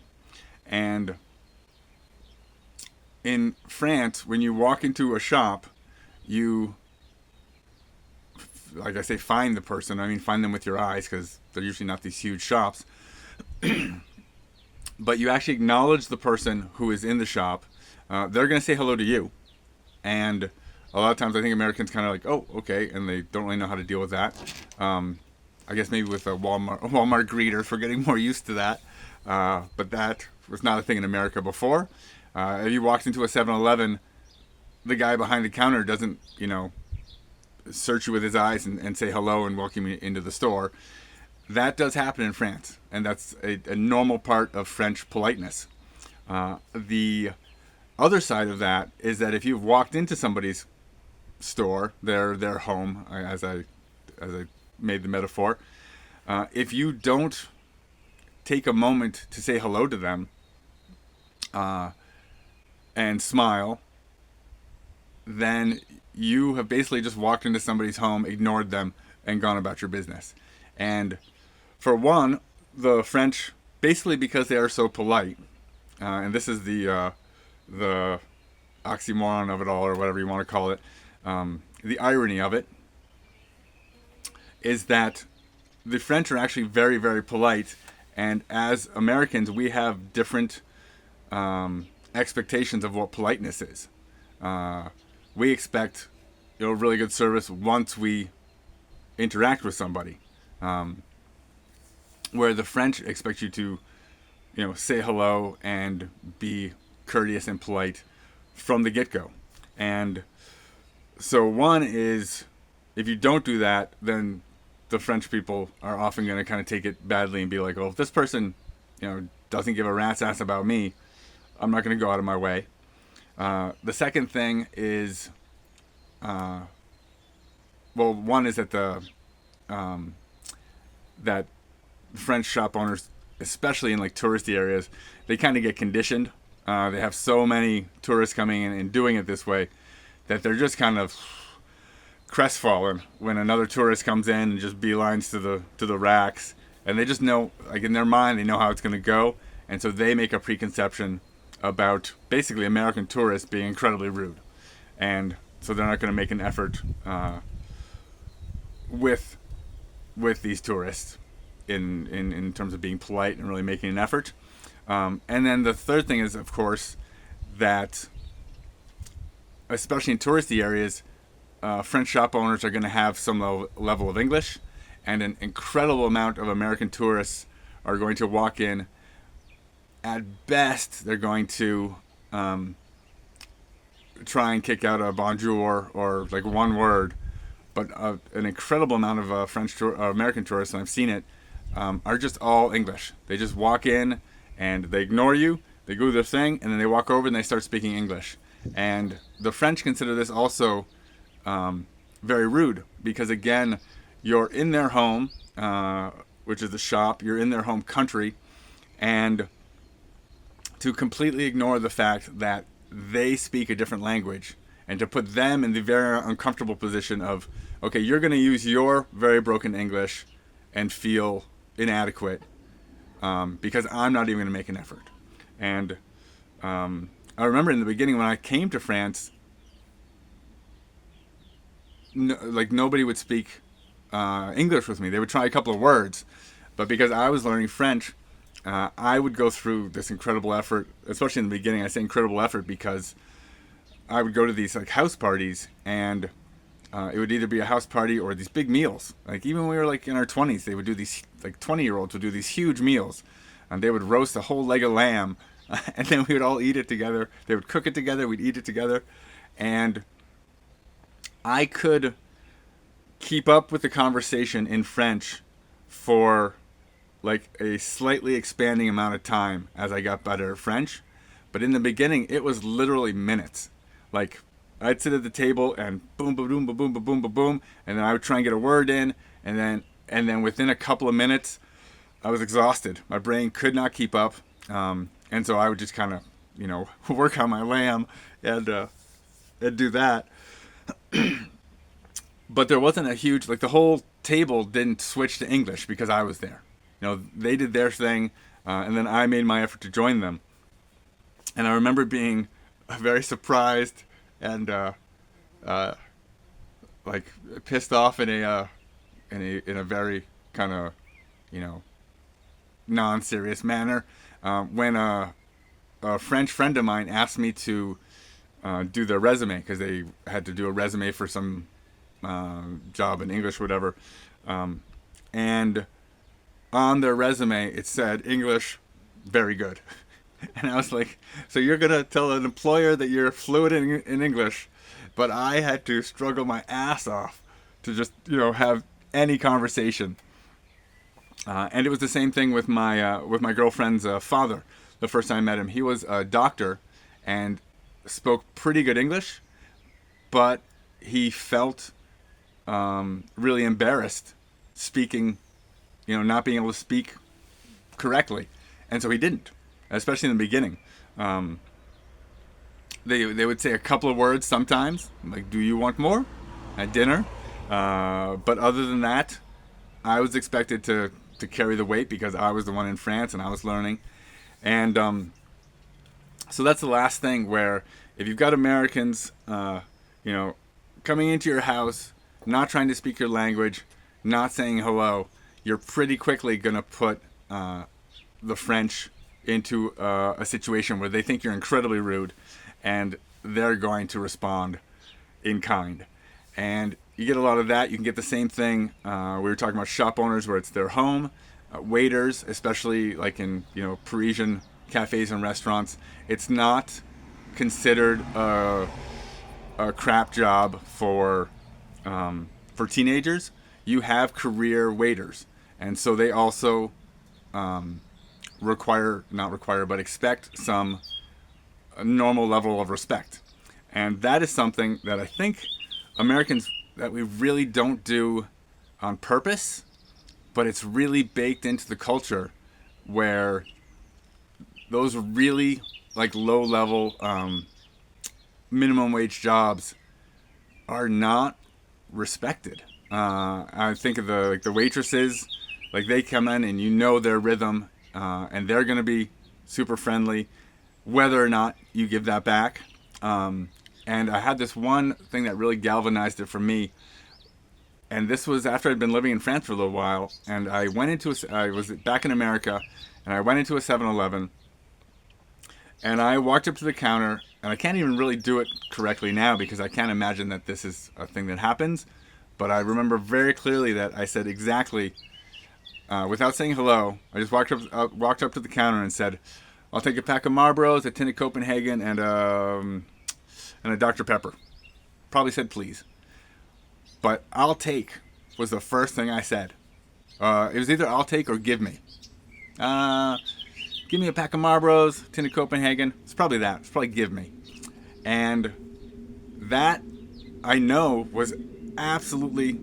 And in France, when you walk into a shop, you, like I say, find the person. I mean, find them with your eyes because they're usually not these huge shops. But you actually acknowledge the person who is in the shop. They're going to say hello to you. And a lot of times I think Americans kind of like, oh, okay, and they don't really know how to deal with that. I guess maybe with a Walmart greeters, we're getting more used to that. But that was not a thing in America before. If you walked into a 7-Eleven, the guy behind the counter doesn't, search you with his eyes and say hello and welcome you into the store. That does happen in France, and that's a normal part of French politeness. The other side of that is that if you've walked into somebody's store, their home, as I made the metaphor, if you don't take a moment to say hello to them and smile, then you have basically just walked into somebody's home, ignored them, and gone about your business. And for one, the French, basically because they are so polite, and this is the oxymoron of it all, or whatever you want to call it, the irony of it, is that the French are actually very, very polite, and as Americans, we have different expectations of what politeness is. We expect, really good service once we interact with somebody, where the French expect you to, say hello and be courteous and polite from the get-go. And so one is, if you don't do that, then the French people are often going to kind of take it badly and be like, well, if this person, doesn't give a rat's ass about me, I'm not going to go out of my way. The second thing is, one is that that French shop owners, especially in like touristy areas, they kind of get conditioned. They have so many tourists coming in and doing it this way that they're just kind of crestfallen when another tourist comes in and just beelines to the racks, and they just know, like in their mind, they know how it's going to go, and so they make a preconception about basically American tourists being incredibly rude, and so they're not going to make an effort with these tourists in terms of being polite and really making an effort. And then the third thing is, of course, that especially in touristy areas, French shop owners are going to have some level of English, and an incredible amount of American tourists are going to walk in. At best, they're going to try and kick out a bonjour or like one word, but an incredible amount of American tourists, and I've seen it, are just all English. They just walk in and they ignore you, they do their thing, and then they walk over and they start speaking English. And the French consider this also very rude, because again, you're in their home, which is the shop, you're in their home country, and to completely ignore the fact that they speak a different language, and to put them in the very uncomfortable position of, okay, you're going to use your very broken English and feel inadequate because I'm not even going to make an effort. And I remember in the beginning when I came to France, nobody would speak English with me. They would try a couple of words, but because I was learning French, I would go through this incredible effort, especially in the beginning. I say incredible effort because I would go to these like house parties, and it would either be a house party or these big meals. Like even when we were like in our 20s, they would do these, like 20-year-olds would do these huge meals, and they would roast a whole leg of lamb, and then we would all eat it together. They would cook it together, we'd eat it together, and I could keep up with the conversation in French for like a slightly expanding amount of time as I got better at French. But in the beginning, it was literally minutes. Like, I'd sit at the table and boom, boom, boom, boom, boom, boom, boom, boom, and then I would try and get a word in, and then within a couple of minutes, I was exhausted. My brain could not keep up, and so I would just kind of, work on my lamb and do that. But there wasn't a huge, like the whole table didn't switch to English because I was there. They did their thing, and then I made my effort to join them. And I remember being very surprised and like pissed off in a very kind of non-serious manner when a French friend of mine asked me to do their resume, because they had to do a resume for some job in English, whatever, and on their resume it said English very good. And I was like, so you're gonna tell an employer that you're fluent in English, but I had to struggle my ass off to just have any conversation. And it was the same thing with my girlfriend's father. The first time I met him, he was a doctor, and spoke pretty good English, but he felt really embarrassed speaking, not being able to speak correctly, and so he didn't, especially in the beginning. Um, they would say a couple of words sometimes, like "Do you want more?" at dinner, but other than that, I was expected to carry the weight because I was the one in France and I was learning, and so that's the last thing where if you've got Americans, coming into your house, not trying to speak your language, not saying hello, you're pretty quickly going to put the French into a situation where they think you're incredibly rude and they're going to respond in kind. And you get a lot of that. You can get the same thing. We were talking about shop owners where it's their home. Waiters, especially like in Parisian cafes and restaurants, it's not considered a crap job for teenagers. You have career waiters, and so they also expect some normal level of respect, and that is something that I think Americans that we really don't do on purpose, but it's really baked into the culture where those really like low level minimum wage jobs are not respected. I think of the waitresses, like they come in and their rhythm, and they're gonna be super friendly, whether or not you give that back. And I had this one thing that really galvanized it for me, and this was after I'd been living in France for a little while, and I was back in America, and I went into a 7-Eleven, and I walked up to the counter, and I can't even really do it correctly now because I can't imagine that this is a thing that happens, but I remember very clearly that I said exactly, without saying hello, I just walked up to the counter and said, "I'll take a pack of Marlboros, a tin of Copenhagen, and a Dr. Pepper." Probably said please. But "I'll take" was the first thing I said. It was either "I'll take" or "give me." Give me a pack of Marlboros, tin of Copenhagen. It's probably that. It's probably "give me." And that, I know, was absolutely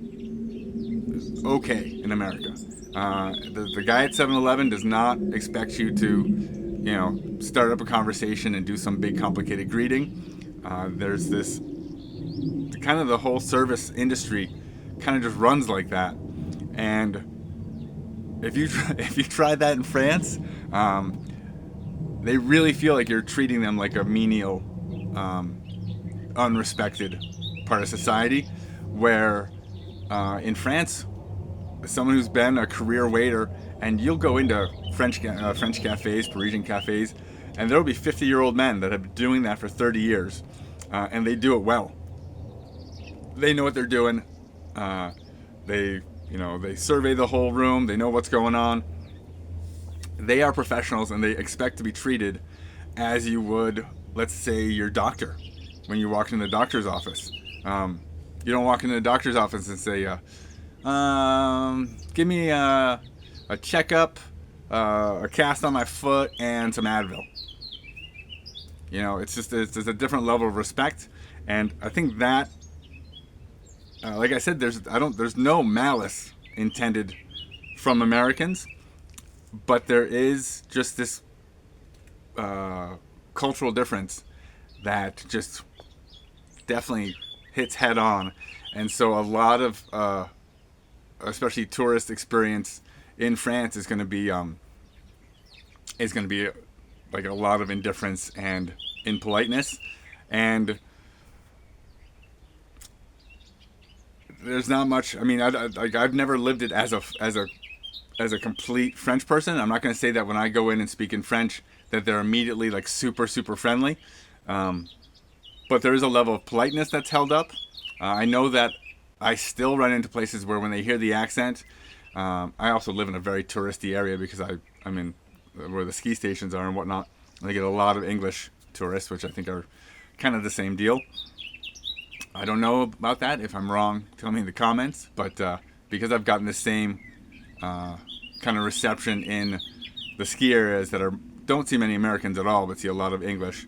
okay in America. The guy at 7-Eleven does not expect you to, start up a conversation and do some big complicated greeting. There's this kind of the whole service industry kind of just runs like that, and if you try that in France, they really feel like you're treating them like a menial, unrespected part of society. Where in France, someone who's been a career waiter, and you'll go into French cafes, Parisian cafes, and there'll be 50-year-old men that have been doing that for 30 years, and they do it well. They know what they're doing. They survey the whole room. They know what's going on. They are professionals, and they expect to be treated as you would, let's say, your doctor when you walk into the doctor's office. You don't walk into the doctor's office and say, "Give me a checkup, a cast on my foot, and some Advil." It's a different level of respect, and I think that, like I said, there's no malice intended from Americans, but there is just this cultural difference that just definitely hits head on, and so a lot of especially tourist experience in France is going to be like a lot of indifference and impoliteness, and there's not much. I mean, I've never lived it as a complete French person. I'm not going to say that when I go in and speak in French that they're immediately like super super friendly, but there is a level of politeness that's held up. I know that I still run into places where when they hear the accent, I also live in a very touristy area because I'm in where the ski stations are and whatnot. And they get a lot of English tourists, which I think are kind of the same deal. I don't know about that. If I'm wrong, tell me in the comments. But because I've gotten the same kind of reception in the ski areas that don't see many Americans at all, but see a lot of English,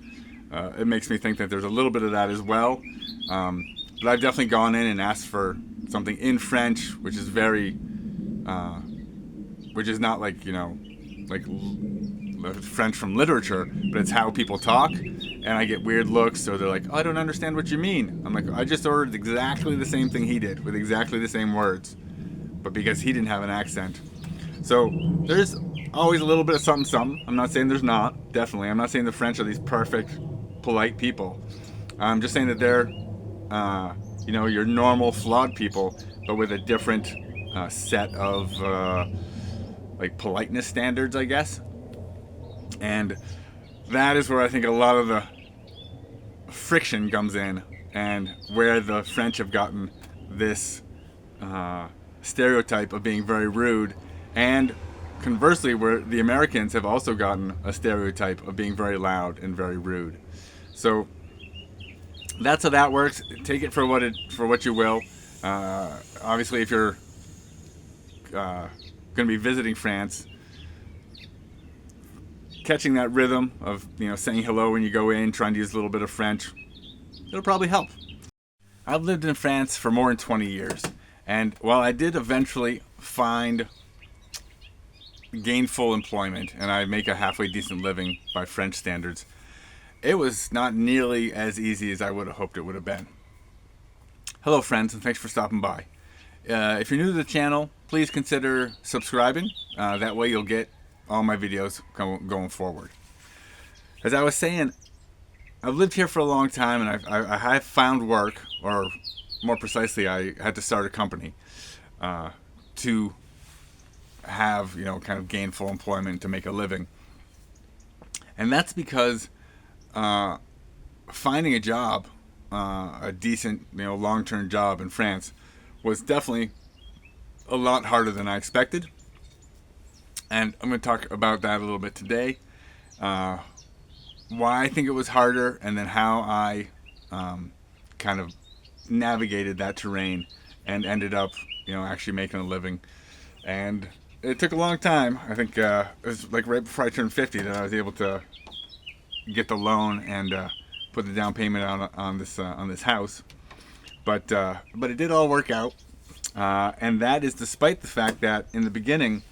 it makes me think that there's a little bit of that as well. But I've definitely gone in and asked for something in French, which is very, which is not like, like French from literature, but it's how people talk. And I get weird looks, so they're like, oh, I don't understand what you mean. I'm like, I just ordered exactly the same thing he did, with exactly the same words, but because he didn't have an accent. So there's always a little bit of something, something. I'm not saying there's not, definitely. I'm not saying the French are these perfect, polite people. I'm just saying that they're, your normal flawed people, but with a different set of like politeness standards, I guess. And that is where I think a lot of the friction comes in, and where the French have gotten this stereotype of being very rude, and conversely, where the Americans have also gotten a stereotype of being very loud and very rude. So that's how that works. Take it for what you will. Obviously, if you're going to be visiting France, catching that rhythm of saying hello when you go in, trying to use a little bit of French, it'll probably help. I've lived in France for more than 20 years, and while I did eventually find gainful employment and I make a halfway decent living by French standards, it was not nearly as easy as I would have hoped it would have been. Hello friends, and thanks for stopping by. If you're new to the channel, please consider subscribing. That way you'll get all my videos going forward. As I was saying, I've lived here for a long time, and I have found work, or more precisely, I had to start a company to have kind of gainful employment to make a living. And that's because finding a job, a decent long-term job in France, was definitely a lot harder than I expected. And I'm going to talk about that a little bit today. Why I think it was harder, and then how I kind of navigated that terrain and ended up actually making a living. And it took a long time. I think it was like right before I turned 50 that I was able to get the loan and put the down payment on this house. But it did all work out, and that is despite the fact that in the beginning,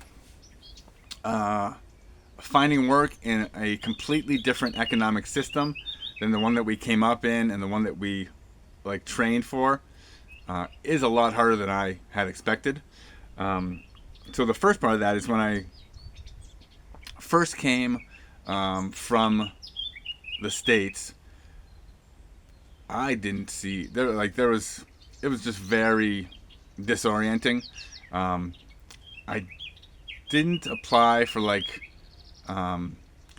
finding work in a completely different economic system than the one that we came up in and the one that we trained for is a lot harder than I had expected. So the first part of that is when I first came from the States, I didn't see it was just very disorienting. I didn't apply for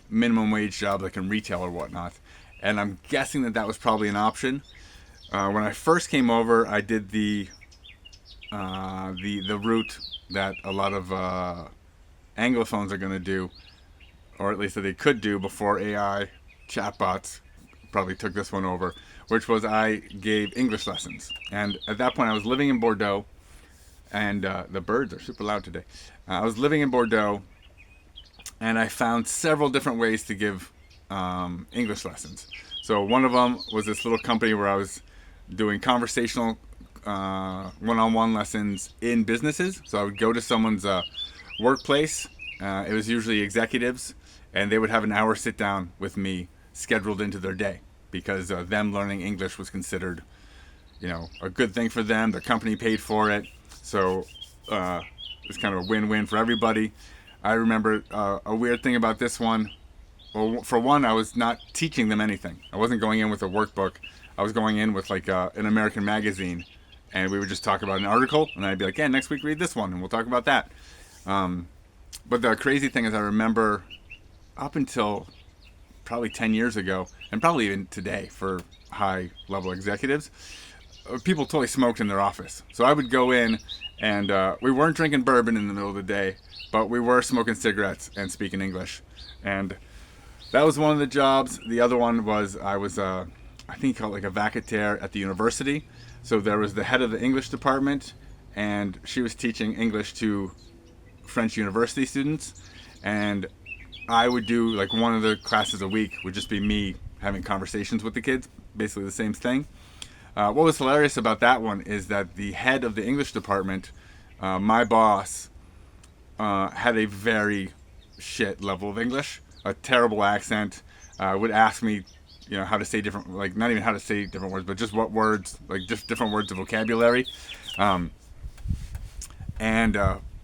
minimum wage jobs like in retail or whatnot, and I'm guessing that was probably an option. When I first came over, I did the route that a lot of Anglophones are going to do, or at least that they could do before AI chatbots probably took this one over, which was I gave English lessons. And at that point, I was living in Bordeaux, and the birds are super loud today. I was living in Bordeaux, and I found several different ways to give English lessons. So one of them was this little company where I was doing conversational one-on-one lessons in businesses. So I would go to someone's workplace. It was usually executives, and they would have an hour sit down with me scheduled into their day, because them learning English was considered, a good thing for them. Their company paid for it, so it's kind of a win-win for everybody. I remember a weird thing about this one. Well, for one, I was not teaching them anything. I wasn't going in with a workbook. I was going in with an American magazine, and we would just talk about an article, and I'd be like, yeah, next week read this one, and we'll talk about that. But the crazy thing is, I remember up until probably 10 years ago, and probably even today for high-level executives, people totally smoked in their office. So I would go in, and we weren't drinking bourbon in the middle of the day, but we were smoking cigarettes and speaking English. And that was one of the jobs. The other one was I was, I think called a vacataire at the university. So there was the head of the English department, and she was teaching English to French university students. And I would do one of the classes a week would just be me having conversations with the kids, basically the same thing. What was hilarious about that one is that the head of the English department, my boss, had a very shit level of English, a terrible accent, would ask me, how to say different, like not even how to say different words, but just what words, like just different words of vocabulary. Um, and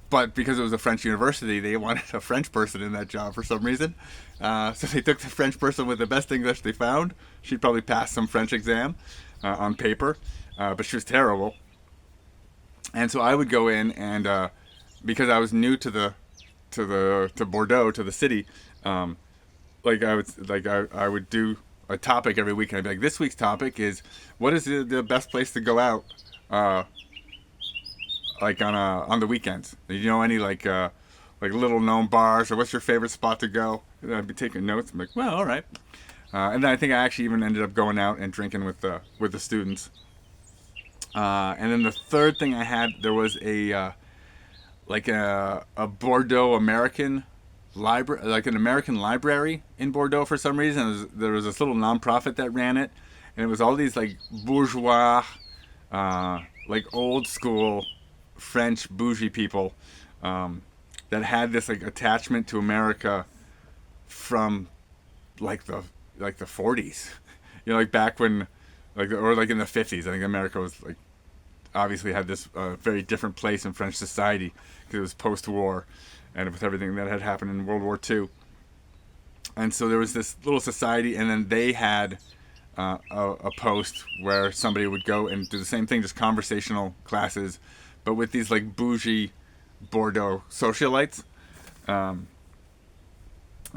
But because it was a French university, they wanted a French person in that job for some reason. So they took the French person with the best English they found. She'd probably pass some French exam on paper, but she was terrible. And so I would go in and because I was new to Bordeaux, to the city, I would do a topic every week, and I'd be like, this week's topic is what is the best place to go out, like on the weekends. Do you know any like little known bars, or what's your favorite spot to go? And I'd be taking notes. I'm like, well, all right. And then I think I actually even ended up going out and drinking with the students. And then the third thing I had, there was a Bordeaux American library, like an American library in Bordeaux for some reason. There was this little nonprofit that ran it, and it was all these like bourgeois, like old school French bougie people that had this like attachment to America from like the 40s, like back when, or like in the 50s. I think America was like obviously had this very different place in French society because it was post-war and with everything that had happened in World War II. And so there was this little society, and then they had a post where somebody would go and do the same thing, just conversational classes, but with these like bougie Bordeaux socialites. And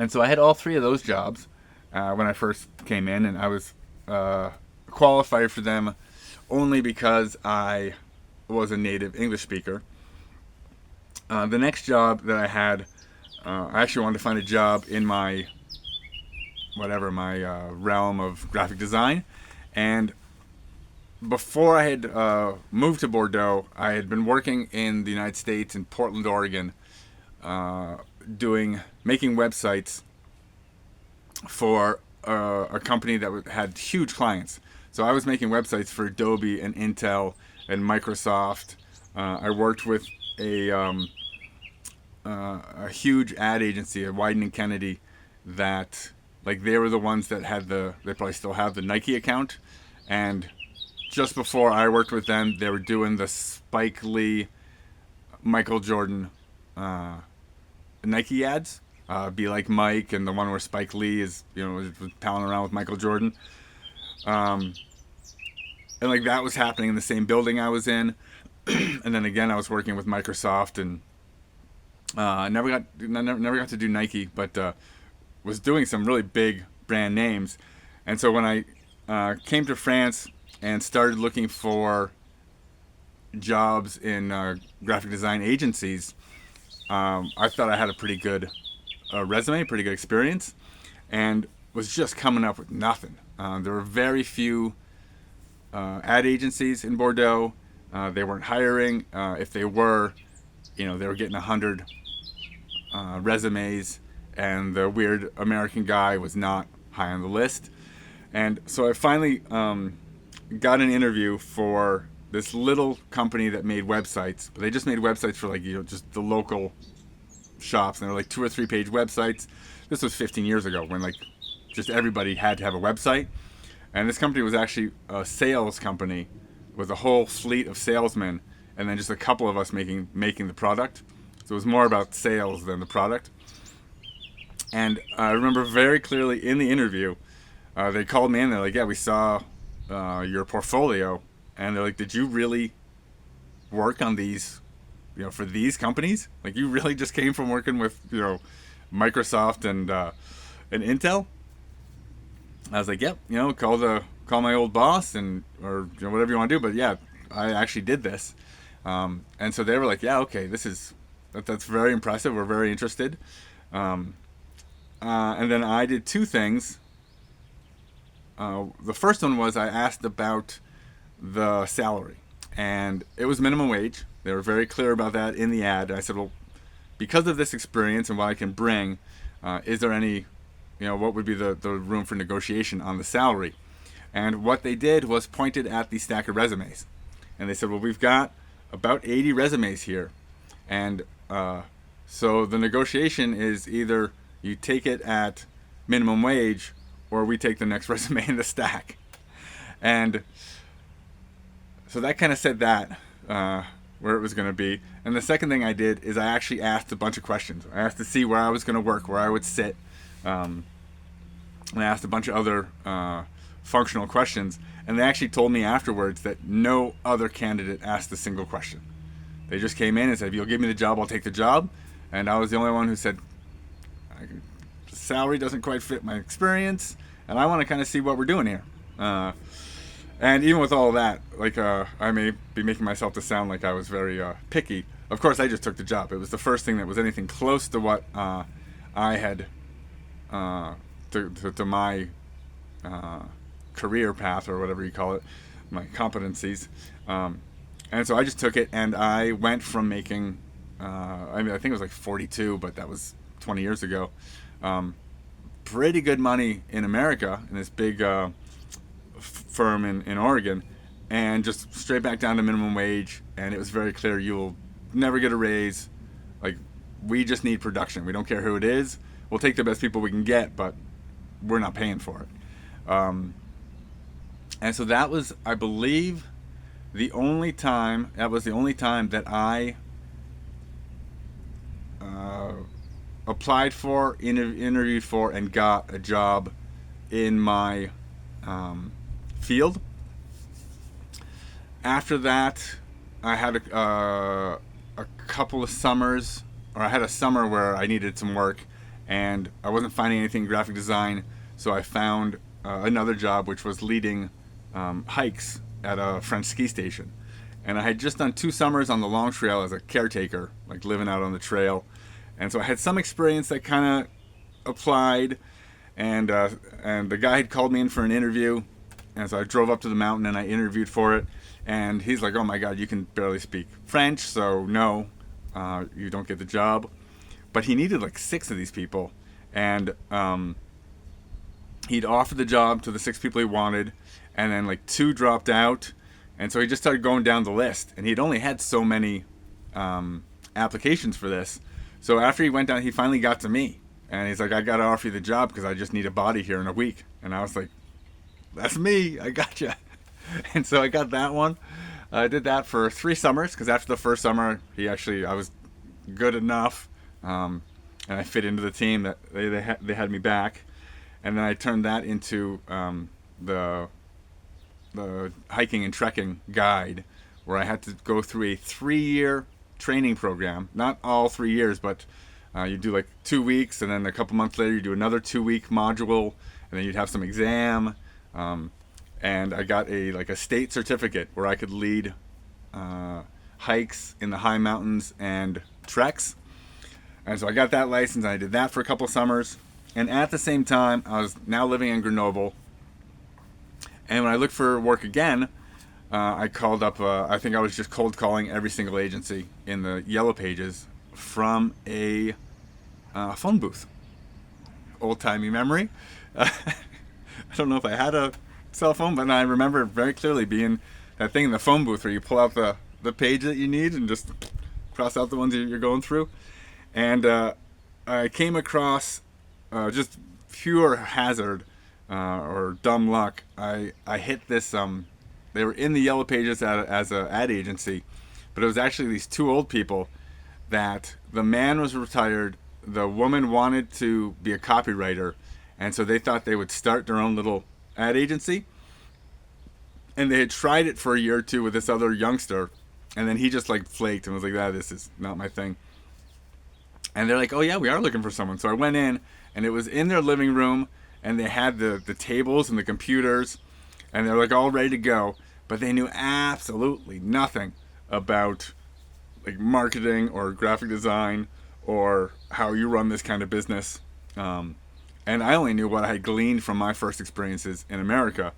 so I had all three of those jobs when I first came in, and I was qualified for them only because I was a native English speaker. The next job that I had, I actually wanted to find a job in my realm of graphic design. And before I had moved to Bordeaux, I had been working in the United States in Portland, Oregon, making websites for a company that had huge clients. So I was making websites for Adobe and Intel and Microsoft. I worked with a huge ad agency, at Wyden and Kennedy, that like they were the ones that had they probably still have the Nike account. And just before I worked with them, they were doing the Spike Lee, Michael Jordan Nike ads. Be Like Mike, and the one where Spike Lee is, was palling around with Michael Jordan. And like that was happening in the same building I was in. And then again, I was working with Microsoft, and never got to do Nike, but was doing some really big brand names. And so when I came to France and started looking for jobs in graphic design agencies, I thought I had a pretty good resume, pretty good experience, and was just coming up with nothing. There were very few ad agencies in Bordeaux. They weren't hiring. If they were, they were getting 100 resumes, and the weird American guy was not high on the list. And so I finally got an interview for this little company that made websites, but they just made websites for like, just the local shops, and they were like 2 or 3 page websites. This was 15 years ago when like just everybody had to have a website. And this company was actually a sales company with a whole fleet of salesmen, and then just a couple of us making the product. So it was more about sales than the product. And I remember very clearly in the interview, they called me in. They're like, "Yeah, we saw your portfolio," and they're like, "Did you really work on these, for these companies? Like, you really just came from working with, Microsoft and Intel?" I was like, "Yep, call my old boss or whatever you want to do." But yeah, I actually did this, and so they were like, "Yeah, okay, that's very impressive. We're very interested." And then I did 2 things. The first one was I asked about the salary, and it was minimum wage. They were very clear about that in the ad. And I said, well, because of this experience and what I can bring, is there any what would be the room for negotiation on the salary. And what they did was pointed at the stack of resumes. And they said, well, we've got about 80 resumes here. And so the negotiation is either you take it at minimum wage or we take the next resume in the stack. And so that kind of said that, where it was going to be. And the second thing I did is I actually asked a bunch of questions. I asked to see where I was going to work, where I would sit. And I asked a bunch of other functional questions. And they actually told me afterwards that no other candidate asked a single question. They just came in and said, if you'll give me the job, I'll take the job. And I was the only one who said, the salary doesn't quite fit my experience, and I want to kind of see what we're doing here. And even with all of that, I may be making myself to sound like I was very picky. Of course, I just took the job. It was the first thing that was anything close to what I had, to my career path, or whatever you call it, my competencies. And so I just took it, and I went from making, I think it was like 42, but that was 20 years ago. Pretty good money in America, in this big firm in Oregon, and just straight back down to minimum wage. And it was very clear, you will never get a raise. Like, we just need production. We don't care who it is. We'll take the best people we can get, but we're not paying for it. And so that was, I believe, the only time that I applied for, interviewed for, and got a job in my field. After that, I had a couple of summers, or I had a summer where I needed some work, and I wasn't finding anything in graphic design, so I found another job, which was leading hikes at a French ski station. And I had just done 2 summers on the long trail as a caretaker, like living out on the trail. And so I had some experience that kind of applied, and the guy had called me in for an interview, and so I drove up to the mountain and I interviewed for it. And he's like, oh my God, you can barely speak French, so no, you don't get the job. But he needed like 6 of these people, and he'd offered the job to the 6 people he wanted, and then like 2 dropped out. And so he just started going down the list, and he'd only had so many applications for this. So after he went down, he finally got to me, and he's like, I got to offer you the job because I just need a body here in a week. And I was like, that's me, I got you. And so I got that one. I did that for 3 summers, because after the first summer, I was good enough, and I fit into the team that they had me back. And then I turned that into the hiking and trekking guide, where I had to go through a 3-year training program. Not all 3 years, but you do like 2 weeks, and then a couple months later you do another 2-week module, and then you'd have some exam. And I got a state certificate where I could lead hikes in the high mountains and treks. And so I got that license, and I did that for a couple summers. And at the same time, I was now living in Grenoble. And when I looked for work again, I called up, I think I was just cold calling every single agency in the Yellow Pages from a phone booth. Old-timey memory. I don't know if I had a cell phone, but I remember very clearly being that thing in the phone booth where you pull out the page that you need and just cross out the ones that you're going through. And I came across, just pure hazard or dumb luck, I hit this, they were in the Yellow Pages as an ad agency, but it was actually these 2 old people that the man was retired, the woman wanted to be a copywriter, and so they thought they would start their own little ad agency. And they had tried it for a year or 2 with this other youngster, and then he just like flaked and was like, this is not my thing. And they're like, oh yeah, we are looking for someone. So I went in, and it was in their living room, and they had the tables and the computers, and they're like all ready to go, but they knew absolutely nothing about like marketing or graphic design or how you run this kind of business. And I only knew what I had gleaned from my first experiences in America.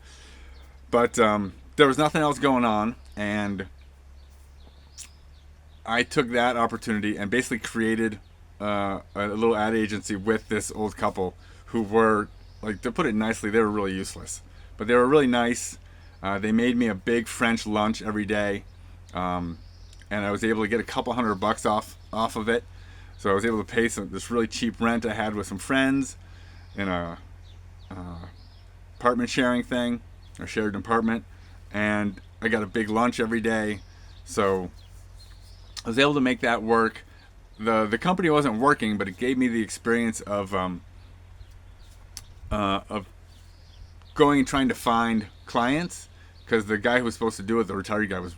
But there was nothing else going on, and I took that opportunity and basically created a little ad agency with this old couple who were, like, to put it nicely, they were really useless. But they were really nice. They made me a big French lunch every day, and I was able to get a couple $100 off of it. So I was able to pay this really cheap rent I had with some friends in a apartment sharing thing, or shared apartment, and I got a big lunch every day. So I was able to make that work. The company wasn't working, but it gave me the experience of going and trying to find clients, because the guy who was supposed to do it, the retired guy, was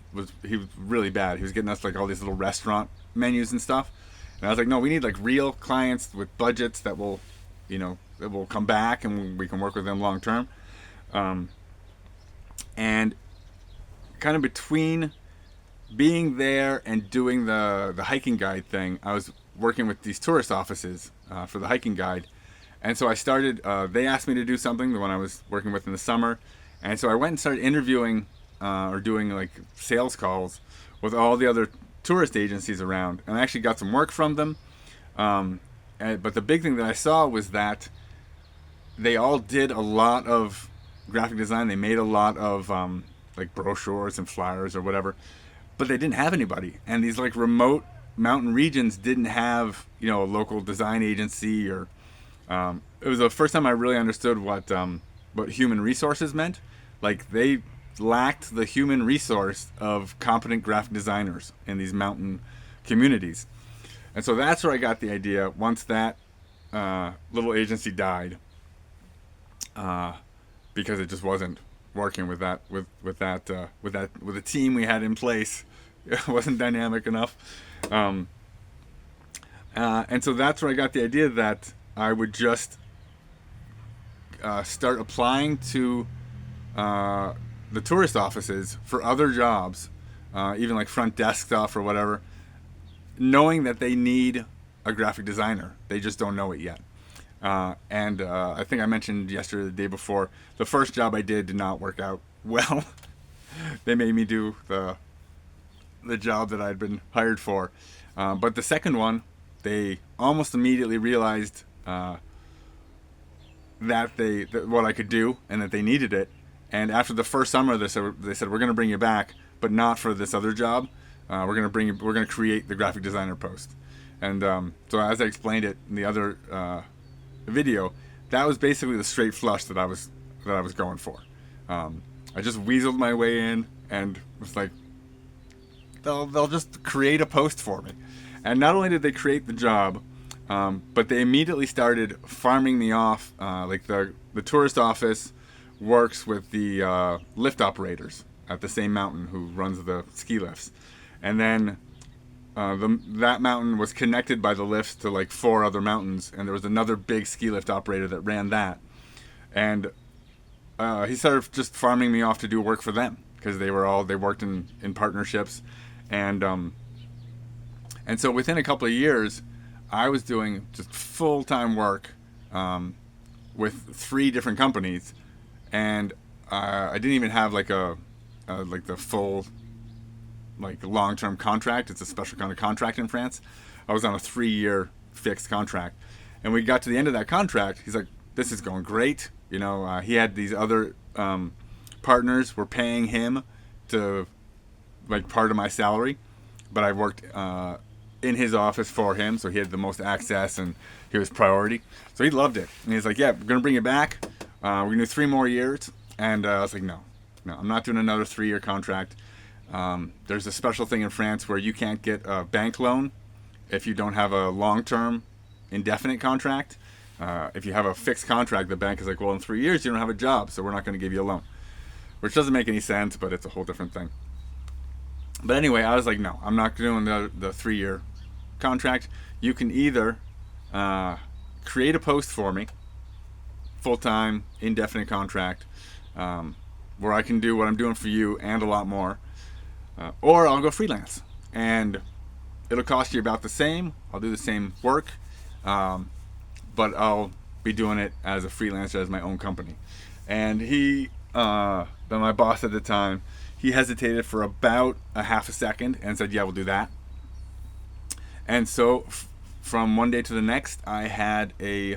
really bad. He was getting us like all these little restaurant menus and stuff, and I was like, no, we need like real clients with budgets that will, that will come back and we can work with them long term. And kind of between being there and doing the hiking guide thing, I was working with these tourist offices for the hiking guide. And so I started, they asked me to do something, the one I was working with in the summer. And so I went and started interviewing or doing like sales calls with all the other tourist agencies around. And I actually got some work from them. But the big thing that I saw was that they all did a lot of graphic design. They made a lot of like brochures and flyers or whatever. But they didn't have anybody. And these like remote mountain regions didn't have, a local design agency or... it was the first time I really understood what human resources meant. Like, they lacked the human resource of competent graphic designers in these mountain communities. And so that's where I got the idea once that little agency died, because it just wasn't working with the team we had in place. It wasn't dynamic enough. And so that's where I got the idea that I would just start applying to the tourist offices for other jobs, even like front desk stuff or whatever, knowing that they need a graphic designer. They just don't know it yet. And I think I mentioned yesterday or the day before, the first job I did not work out well. They made me do the job that I'd been hired for. But the second one, they almost immediately realized that what I could do and that they needed it. And after the first summer, they said we're going to bring you back, but not for this other job. We're going to create the graphic designer post. And so as I explained it in the other video, that was basically the straight flush that I was going for. I just weaseled my way in and was like, they'll just create a post for me. And not only did they create the job, but they immediately started farming me off. Like the tourist office works with the lift operators at the same mountain who runs the ski lifts. And then that mountain was connected by the lifts to like 4 other mountains, and there was another big ski lift operator that ran that. And he started just farming me off to do work for them, because they worked in partnerships. And so within a couple of years, I was doing just full-time work with 3 different companies, and I didn't even have like the full like long-term contract. It's a special kind of contract in France. I was on a 3-year fixed contract, and we got to the end of that contract. He's like, "This is going great." He had these other partners were paying him to like part of my salary, but I worked in his office for him, so he had the most access and he was priority. So he loved it, and he's like, "Yeah, we're gonna bring you back. We're gonna do 3 more years." And I was like, "No, I'm not doing another 3-year contract." There's a special thing in France where you can't get a bank loan if you don't have a long-term, indefinite contract. If you have a fixed contract, the bank is like, "Well, in 3 years you don't have a job, so we're not going to give you a loan," which doesn't make any sense, but it's a whole different thing. But anyway, I was like, "No, I'm not doing the 3-year contract. You can either create a post for me, full-time, indefinite contract, where I can do what I'm doing for you and a lot more, or I'll go freelance, and it'll cost you about the same. I'll do the same work, but I'll be doing it as a freelancer, as my own company." And my boss at the time, he hesitated for about a half a second and said, "Yeah, we'll do that." And so from one day to the next, I had a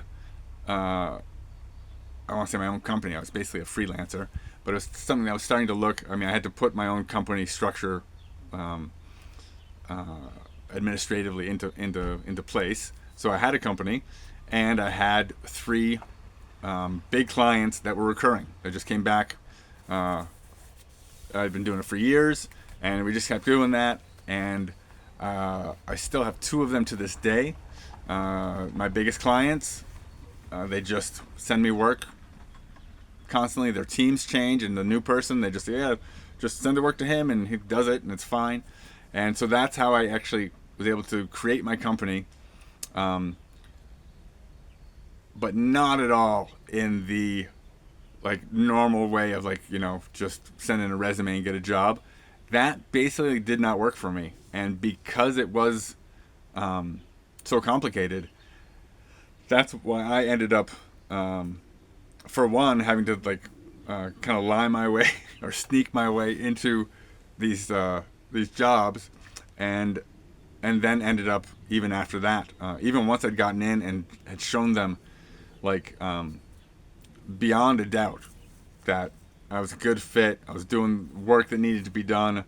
I want to say my own company. I was basically a freelancer, but it was something that was starting to look. I mean, I had to put my own company structure um, administratively into place. So I had a company, and I had three big clients that were recurring. They just came back. I'd been doing it for years, and we just kept doing that. And I still have two of them to this day. My biggest clients, they just send me work constantly. Their teams change, and the new person, they just say, yeah, just send the work to him, and he does it, and it's fine. And so that's how I actually was able to create my company, but not at all in the like normal way of like, you know, just send in a resume and get a job. That basically did not work for me, and because it was so complicated, that's why I ended up, for one, having to like kind of lie my way or sneak my way into these jobs, and then ended up even after that, even once I'd gotten in and had shown them like beyond a doubt that I was a good fit, I was doing work that needed to be done.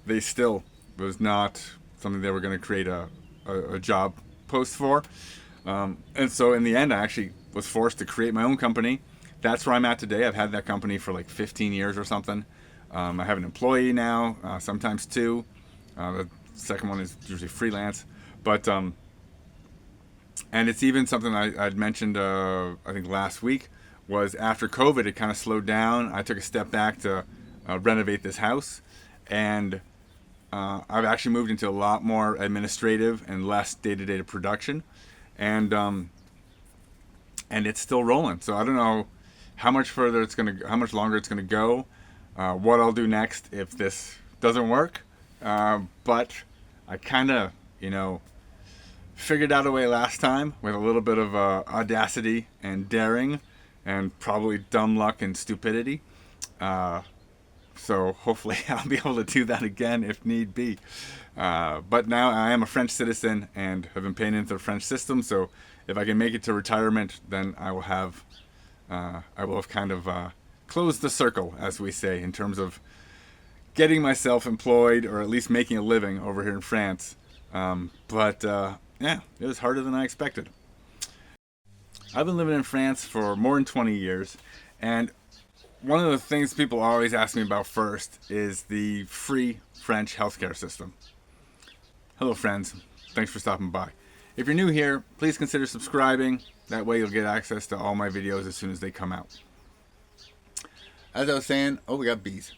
They still was not something they were going to create a job post for. And so in the end, I actually was forced to create my own company. That's where I'm at today. I've had that company for like 15 years or something. I have an employee now, sometimes two. The second one is usually freelance. But and it's even something I'd mentioned, I think last week, was after COVID, it kind of slowed down. I took a step back to renovate this house, and I've actually moved into a lot more administrative and less day-to-day production, and it's still rolling. So I don't know how much further how much longer it's gonna go, what I'll do next if this doesn't work, but I kind of, you know, figured out a way last time with a little bit of audacity and daring, and probably dumb luck and stupidity. So hopefully I'll be able to do that again if need be. But now I am a French citizen and have been paying into the French system. So if I can make it to retirement, then I will have kind of closed the circle, as we say, in terms of getting myself employed or at least making a living over here in France. But yeah, it was harder than I expected. I've been living in France for more than 20 years, and one of the things people always ask me about first is the free French healthcare system. Hello, friends. Thanks for stopping by. If you're new here, please consider subscribing. That way you'll get access to all my videos as soon as they come out. As I was saying, oh, we got bees.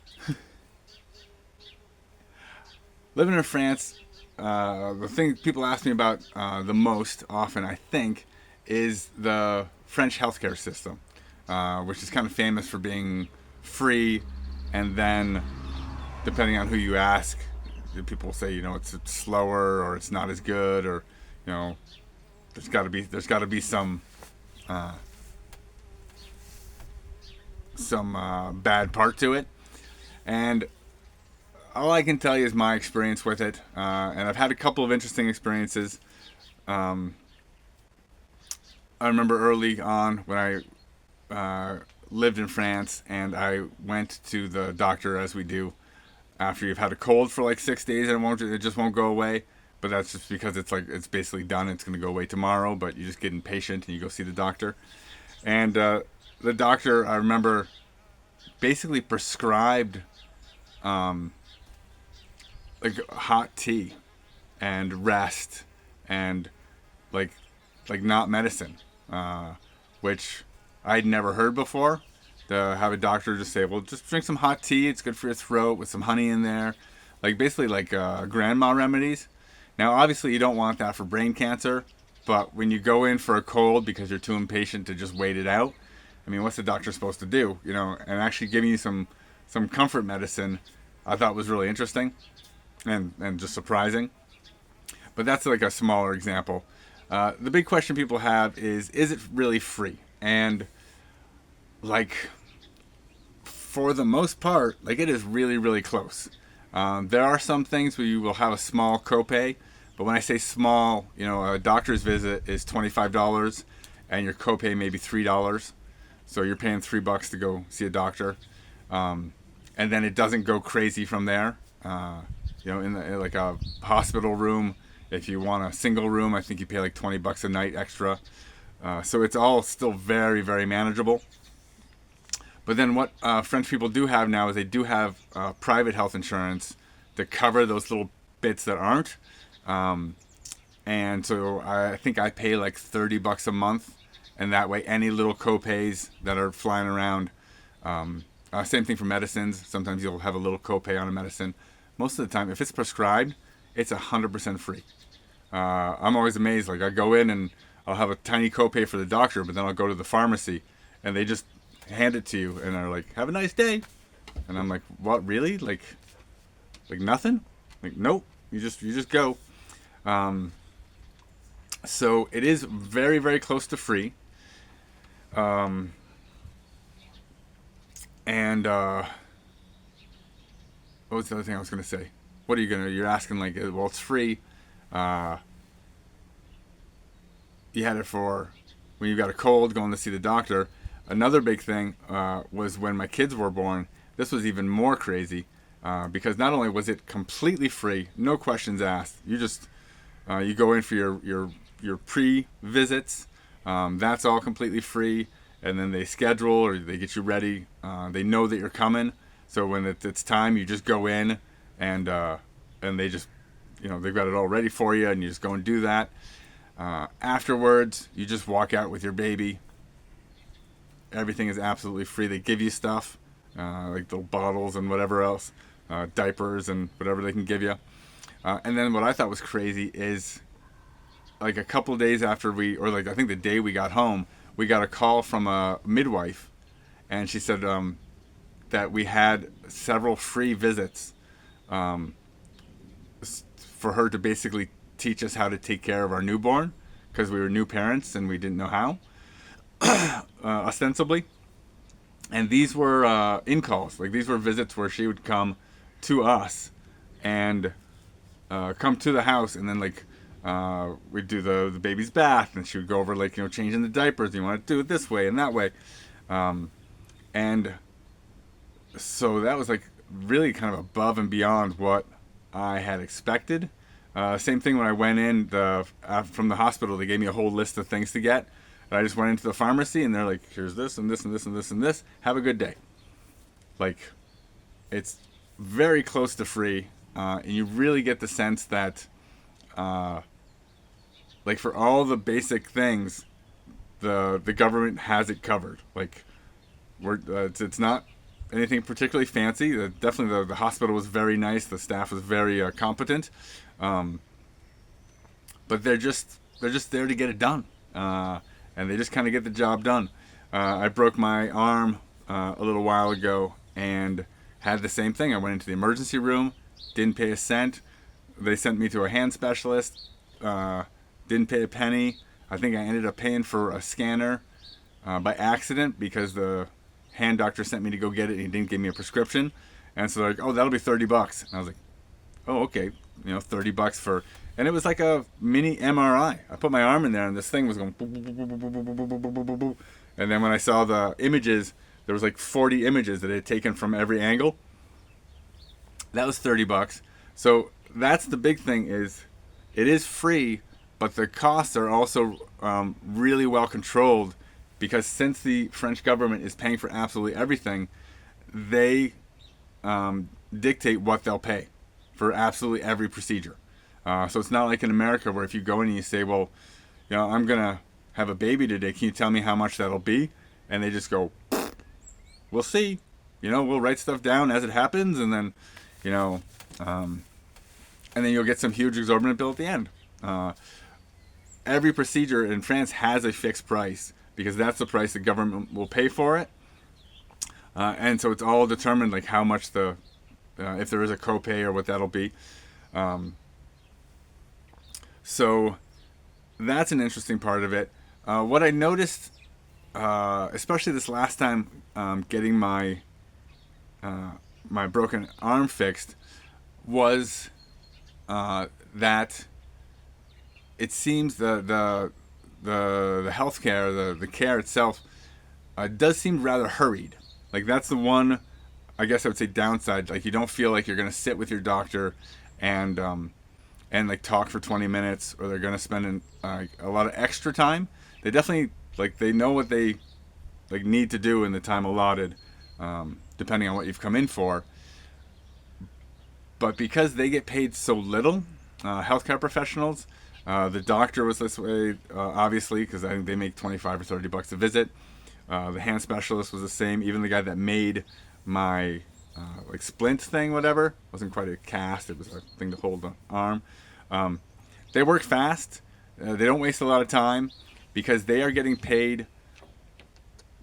Living in France, the thing people ask me about the most often, I think, is the French healthcare system, which is kind of famous for being free, and then, depending on who you ask, people will say, you know, it's slower or it's not as good, or, you know, there's got to be some bad part to it, and all I can tell you is my experience with it, and I've had a couple of interesting experiences. I remember early on when I lived in France, and I went to the doctor, as we do after you've had a cold for like 6 days, and it just won't go away. But that's just because it's basically done. It's going to go away tomorrow, but you just get impatient and you go see the doctor. And the doctor, I remember, basically prescribed like hot tea and rest and like not medicine, which I'd never heard before. To have a doctor just say, well, just drink some hot tea, it's good for your throat with some honey in there, like basically like grandma remedies. Now obviously you don't want that for brain cancer, but when you go in for a cold because you're too impatient to just wait it out, I mean, what's the doctor supposed to do, you know? And actually giving you some comfort medicine, I thought was really interesting and just surprising. But that's like a smaller example. The big question people have is it really free? And like, for the most part, like, it is really, really close. There are some things where you will have a small copay, but when I say small, you know, a doctor's visit is $25 and your copay may be $3. So you're paying $3 to go see a doctor, and then it doesn't go crazy from there. In like a hospital room, if you want a single room, I think you pay like $20 a night extra. So it's all still very, very manageable. But then what French people do have now is they do have private health insurance to cover those little bits that aren't. And so I think I pay like $30 a month, and that way any little copays that are flying around. Same thing for medicines. Sometimes you'll have a little copay on a medicine. Most of the time, if it's prescribed, it's 100% free. I'm always amazed. Like I go in and I'll have a tiny copay for the doctor, but then I'll go to the pharmacy and they just hand it to you and are like, "Have a nice day." And I'm like, "What, really? Like nothing? Like nope. You just go." So it is very, very close to free. And what was the other thing I was going to say? What are you you're asking like, well, it's free. You had it for when you got a cold, going to see the doctor. Another big thing was when my kids were born. This was even more crazy because not only was it completely free, no questions asked. You just you go in for your pre-visits. That's all completely free, and then they schedule or they get you ready. They know that you're coming, so when it's time, you just go in and they just they've got it all ready for you, and you just go and do that. Afterwards, you just walk out with your baby. Everything is absolutely free. They give you stuff, like little bottles and whatever else, diapers and whatever they can give you. And then what I thought was crazy is, like a couple of days after I think the day we got home, we got a call from a midwife, and she said that we had several free visits for her to basically teach us how to take care of our newborn because we were new parents and we didn't know how, ostensibly. And these were in-calls. Like these were visits where she would come to us and come to the house, and then like we'd do the baby's bath, and she would go over like changing the diapers. You want to do it this way and that way, and so that was like really kind of above and beyond what I had expected. Same thing when I went in from the hospital. They gave me a whole list of things to get, and I just went into the pharmacy, and they're like, "Here's this and this and this and this and this. Have a good day." Like, it's very close to free, and you really get the sense that, like for all the basic things, the government has it covered. Like, it's not anything particularly fancy. Definitely the hospital was very nice. The staff was very competent, but they're just there to get it done, and they just kind of get the job done. I broke my arm a little while ago and had the same thing. I went into the emergency room, didn't pay a cent. They sent me to a hand specialist, didn't pay a penny. I think I ended up paying for a scanner by accident because the hand doctor sent me to go get it and he didn't give me a prescription. And so they're like, "Oh, that'll be $30." And I was like, "Oh, okay." $30 for, and it was like a mini MRI. I put my arm in there and this thing was going boop, boop, boop, boop, boop, boop, boop, boop, boop, boop. And then when I saw the images, there was like 40 images that it had taken from every angle. That was $30. So that's the big thing, is it is free, but the costs are also really well controlled, because since the French government is paying for absolutely everything, they dictate what they'll pay for absolutely every procedure. So it's not like in America where if you go in and you say, "Well, I'm going to have a baby today. Can you tell me how much that'll be?" And they just go, "We'll see. We'll write stuff down as it happens." And then, and then you'll get some huge exorbitant bill at the end. Every procedure in France has a fixed price because that's the price the government will pay for it. And so it's all determined, like how much if there is a copay or what that'll be. So that's an interesting part of it. What I noticed, especially this last time, getting my broken arm fixed, was that it seems the healthcare, the care itself, it does seem rather hurried. Like that's the one, I guess I would say downside. Like you don't feel like you're gonna sit with your doctor and like talk for 20 minutes, or they're gonna spend a lot of extra time. They definitely like they know what they like need to do in the time allotted, depending on what you've come in for. But because they get paid so little, healthcare professionals, the doctor was this way, obviously, because I think they make 25 or $30 a visit. The hand specialist was the same. Even the guy that made my like splint thing, whatever, wasn't quite a cast. It was a thing to hold the arm. They work fast. They don't waste a lot of time because they are getting paid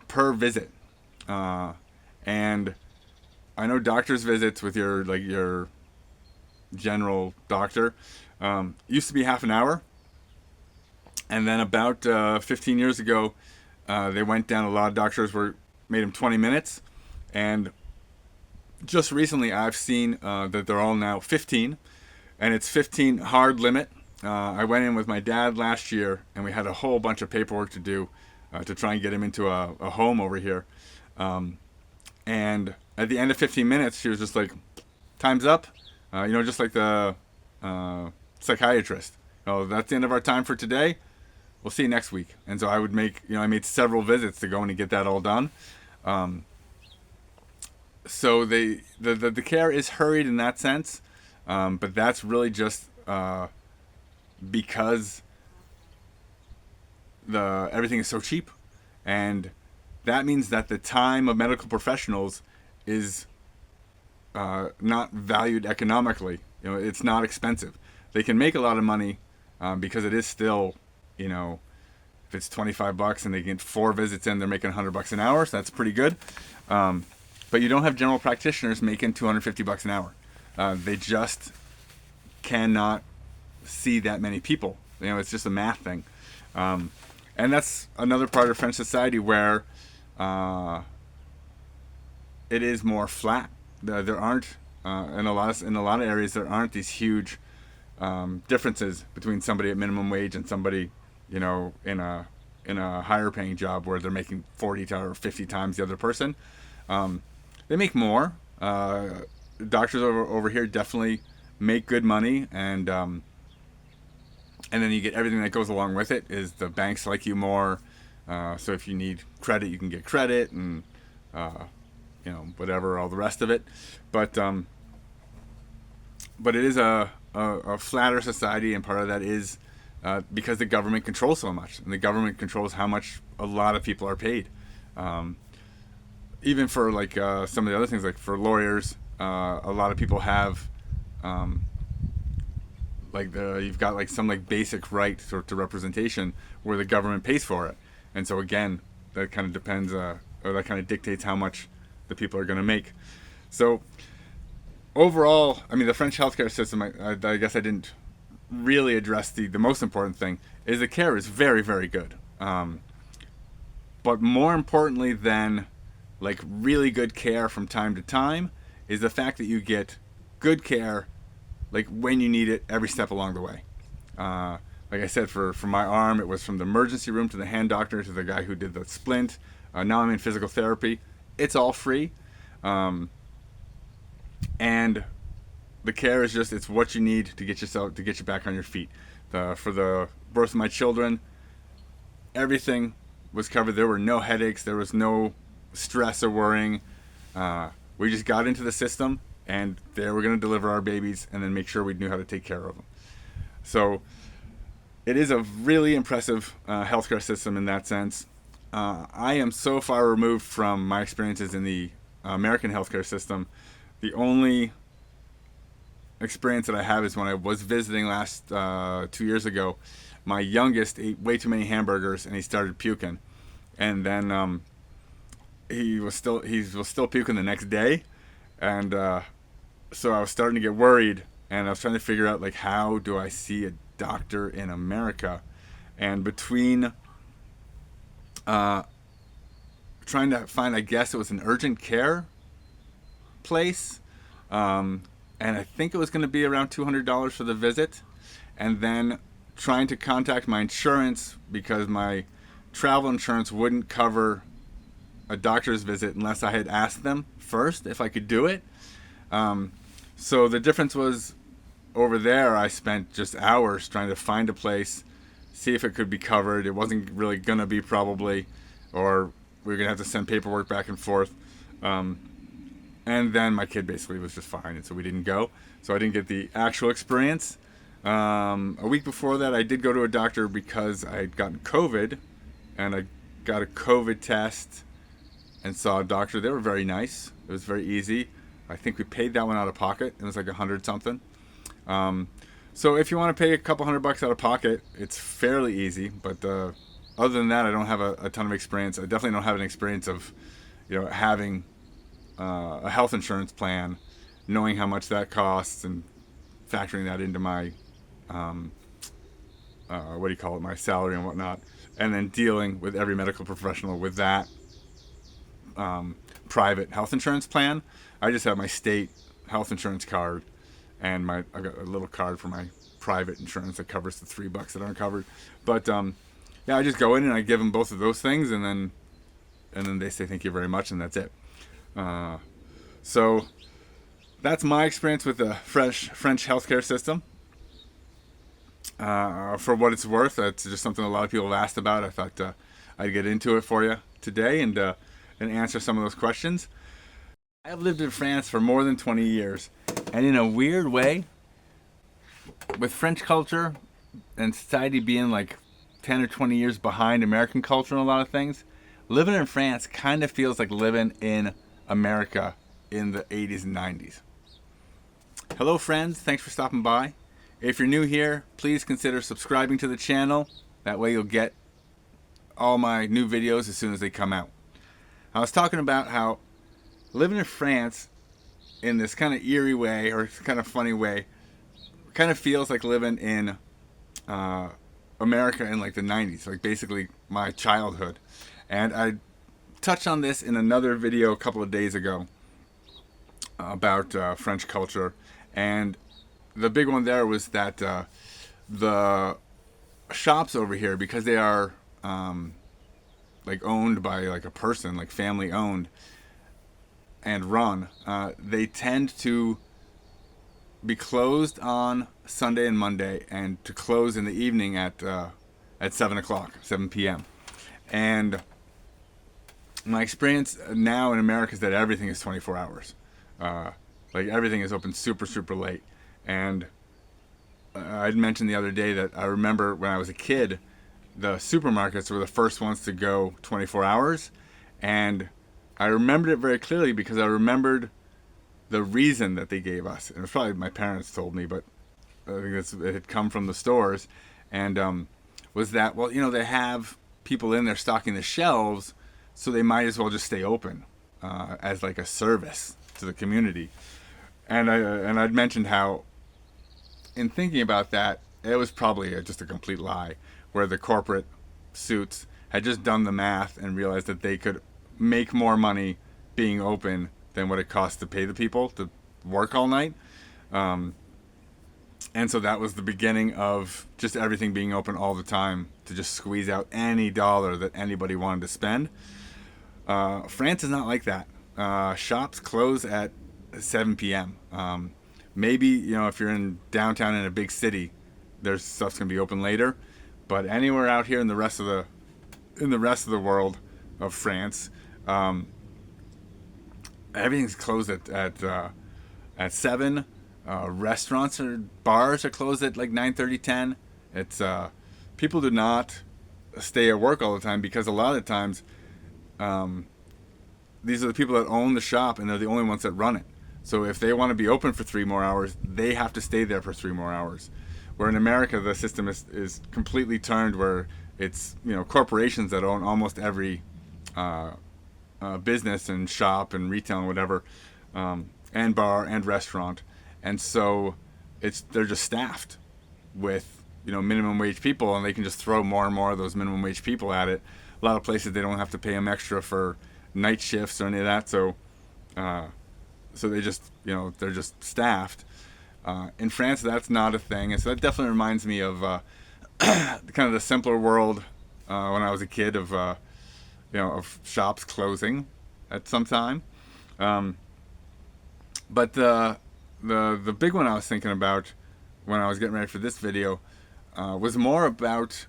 per visit. And I know doctor's visits with your general doctor used to be half an hour, and then about 15 years ago they went down. A lot of doctors made them 20 minutes, and just recently I've seen that they're all now 15, and it's 15 hard limit. I went in with my dad last year, and we had a whole bunch of paperwork to do to try and get him into a home over here. And at the end of 15 minutes, she was just like, "Time's up." Just like the psychiatrist. That's the end of our time for today. We'll see you next week. And so I would I made several visits to go in and get that all done. So the care is hurried in that sense, but that's really just because everything is so cheap, and that means that the time of medical professionals is not valued economically. It's not expensive. They can make a lot of money because it is still, if it's $25 and they get 4 visits in, they're making $100 an hour. So that's pretty good. But you don't have general practitioners making $250 an hour. They just cannot see that many people. It's just a math thing. And that's another part of French society where it is more flat. There aren't in a lot of areas there aren't these huge differences between somebody at minimum wage and somebody in a higher paying job where they're making 40 or 50 times the other person. They make more. Doctors over here definitely make good money, and then you get everything that goes along with it. Is the banks like you more? So if you need credit, you can get credit, and whatever, all the rest of it. But it is a flatter society, and part of that is because the government controls so much, and the government controls how much a lot of people are paid. Even for some of the other things, like for lawyers, a lot of people have you've got some basic right to representation where the government pays for it, and so again, that kind of depends, or that kind of dictates how much the people are going to make. So overall, I mean, the French healthcare system, I guess I didn't really address the most important thing, is the care is very, very good. But more importantly than really good care from time to time is the fact that you get good care when you need it every step along the way. Like I said, for my arm, it was from the emergency room to the hand doctor to the guy who did the splint. Now I'm in physical therapy. It's all free. And the care is just, it's what you need to get you back on your feet. For the birth of my children, everything was covered. There were no headaches. There was no stress or worrying. We just got into the system, and they were going to deliver our babies and then make sure we knew how to take care of them. So it is a really impressive healthcare system in that sense. I am so far removed from my experiences in the American healthcare system. The only experience that I have is when I was visiting last 2 years ago. My youngest ate way too many hamburgers and he started puking, and then he was still puking the next day, and so I was starting to get worried, and I was trying to figure out how do I see a doctor in America, and between trying to find, I guess it was an urgent care place, and I think it was going to be around $200 for the visit, and then trying to contact my insurance because my travel insurance wouldn't cover a doctor's visit unless I had asked them first if I could do it. So the difference was, over there I spent just hours trying to find a place, see if it could be covered. It wasn't really going to be, probably, or we were going to have to send paperwork back and forth. And then my kid basically was just fine, and so we didn't go. So I didn't get the actual experience. A week before that, I did go to a doctor because I had gotten COVID, and I got a COVID test and saw a doctor. They were very nice. It was very easy. I think we paid that one out of pocket. It was like $100 something. So if you want to pay a couple $100 out of pocket, it's fairly easy. But other than that, I don't have a ton of experience. I definitely don't have an experience of, having a health insurance plan, knowing how much that costs, and factoring that into my my salary and whatnot, and then dealing with every medical professional with that private health insurance plan. I just have my state health insurance card, and I got a little card for my private insurance that covers the $3 that aren't covered. But I just go in and I give them both of those things, and then they say thank you very much, and that's it. So that's my experience with the French healthcare system. For what it's worth, it's just something a lot of people have asked about. I thought I'd get into it for you today and answer some of those questions. I have lived in France for more than 20 years, and in a weird way, with French culture and society being like 10 or 20 years behind American culture in a lot of things, living in France kind of feels like living in America in the 80s and 90s. Hello friends, thanks for stopping by. If you're new here, please consider subscribing to the channel. That way you'll get all my new videos as soon as they come out. I was talking about how living in France in this kind of eerie way, or kind of funny way, kind of feels like living in America in like the 90s, like basically my childhood. And I touched on this in another video a couple of days ago about French culture, and the big one there was that the shops over here, because they are like owned by like a person, like family owned and run, they tend to be closed on Sunday and Monday, and to close in the evening at 7 p.m. And my experience now in America is that everything is 24 hours. Like everything is open super, super late. And I'd mentioned the other day that I remember when I was a kid, the supermarkets were the first ones to go 24 hours. And I remembered it very clearly because I remembered the reason that they gave us. And it was probably my parents told me, but I think it had come from the stores. And was that, well, they have people in there stocking the shelves, so they might as well just stay open as like a service to the community. And I'd mentioned how, in thinking about that, it was probably just a complete lie, where the corporate suits had just done the math and realized that they could make more money being open than what it costs to pay the people to work all night. And so that was the beginning of just everything being open all the time, to just squeeze out any dollar that anybody wanted to spend. France is not like that. Shops close at 7 p.m. Maybe, if you're in downtown in a big city, there's stuff's gonna be open later. But anywhere out here in the rest of the world of France, everything's closed at 7. Restaurants or bars are closed at like 9:30, 10. It's people do not stay at work all the time, because a lot of times these are the people that own the shop, and they're the only ones that run it. So if they want to be open for 3 more hours, they have to stay there for 3 more hours. Where in America, the system is completely turned, where it's corporations that own almost every business and shop and retail and whatever, and bar and restaurant. And so they're just staffed with minimum wage people, and they can just throw more and more of those minimum wage people at it. A lot of places, they don't have to pay them extra for night shifts or any of that. So they just they're just staffed. In France, that's not a thing, and so that definitely reminds me of kind of the simpler world when I was a kid, of of shops closing at some time. Um, but the big one I was thinking about when I was getting ready for this video was more about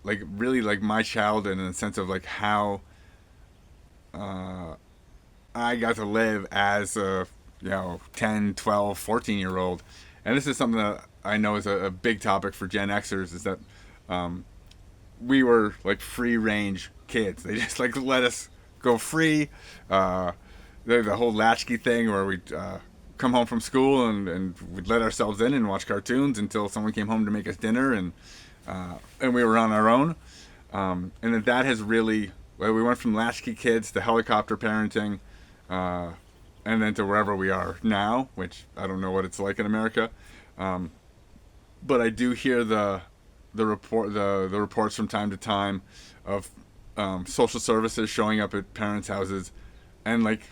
like really like my childhood in the sense of like how uh, I got to live as a 10, 12, 14-year old. And this is something that I know is a big topic for Gen Xers, is that um, we were like free range kids. They just like let us go free. Uh, the whole latchkey thing where we'd come home from school and we'd let ourselves in and watch cartoons until someone came home to make us dinner, and we were on our own. And that has really, well, we went from latchkey kids to helicopter parenting, uh, and then to wherever we are now, which I don't know what it's like in America. Um, but I do hear the reports from time to time of social services showing up at parents' houses and like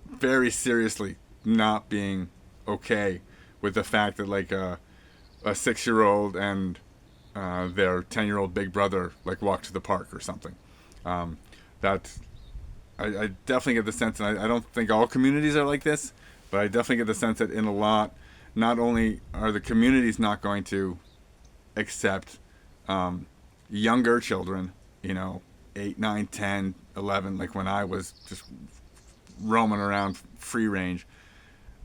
very seriously not being okay with the fact that like a 6-year-old and their 10-year-old big brother like walk to the park or something. Um, that I definitely get the sense, and I don't think all communities are like this, but I definitely get the sense that in a lot, not only are the communities not going to accept younger children, 8, 9, 10, 11, like when I was just roaming around free range,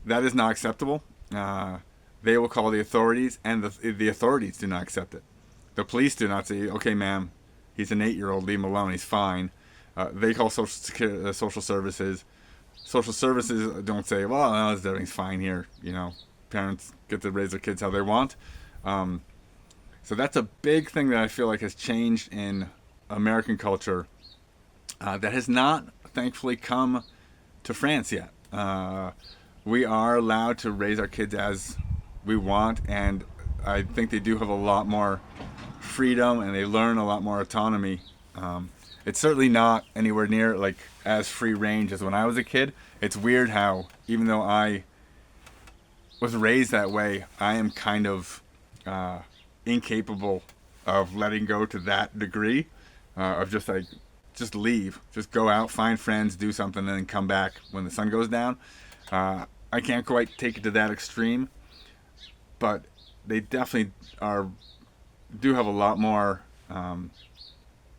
that is not acceptable. They will call the authorities, and the authorities do not accept it. The police do not say, okay, ma'am, he's an 8-year-old, leave him alone, he's fine. They call social services. Social services don't say, well, no, everything's fine here. Parents get to raise their kids how they want. So that's a big thing that I feel like has changed in American culture that has not, thankfully, come to France yet. We are allowed to raise our kids as we want, and I think they do have a lot more freedom and they learn a lot more autonomy. It's certainly not anywhere near like as free range as when I was a kid. It's weird how, even though I was raised that way, I am kind of incapable of letting go to that degree, of just leave, just go out, find friends, do something, and then come back when the sun goes down. I can't quite take it to that extreme, but they definitely do have a lot more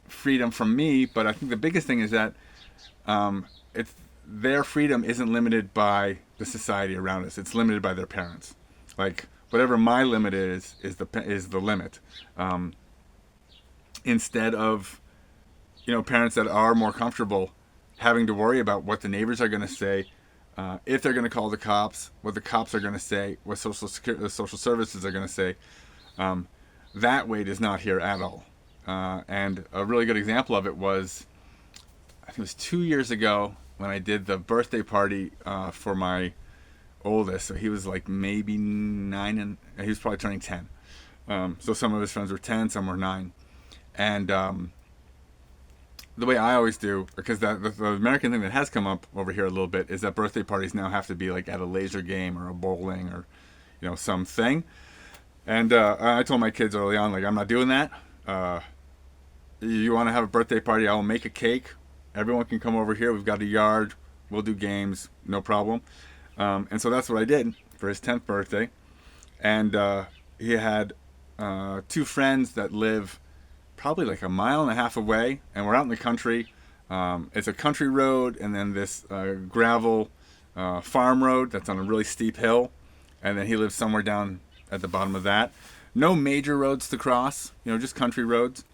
freedom from me. But I think the biggest thing is that it's their freedom isn't limited by the society around us. It's limited by their parents. Like whatever my limit is the limit. Instead of parents that are more comfortable having to worry about what the neighbors are going to say, if they're going to call the cops, what the cops are going to say, what social services are going to say. That weight is not here at all. And a really good example of it was, I think it was 2 years ago when I did the birthday party for my oldest. So he was like maybe 9, and he was probably turning 10. So some of his friends were 10, some were 9. And the way I always do, because the American thing that has come up over here a little bit is that birthday parties now have to be like at a laser game or a bowling or something. And I told my kids early on, like, I'm not doing that. You want to have a birthday party, I will make a cake. Everyone can come over here. We've got a yard. We'll do games, no problem. And so that's what I did for his 10th birthday. And he had 2 friends that live probably like a mile and a half away, and we're out in the country. It's a country road, and then this gravel farm road that's on a really steep hill, and then he lives somewhere down at the bottom of that. No major roads to cross, just country roads,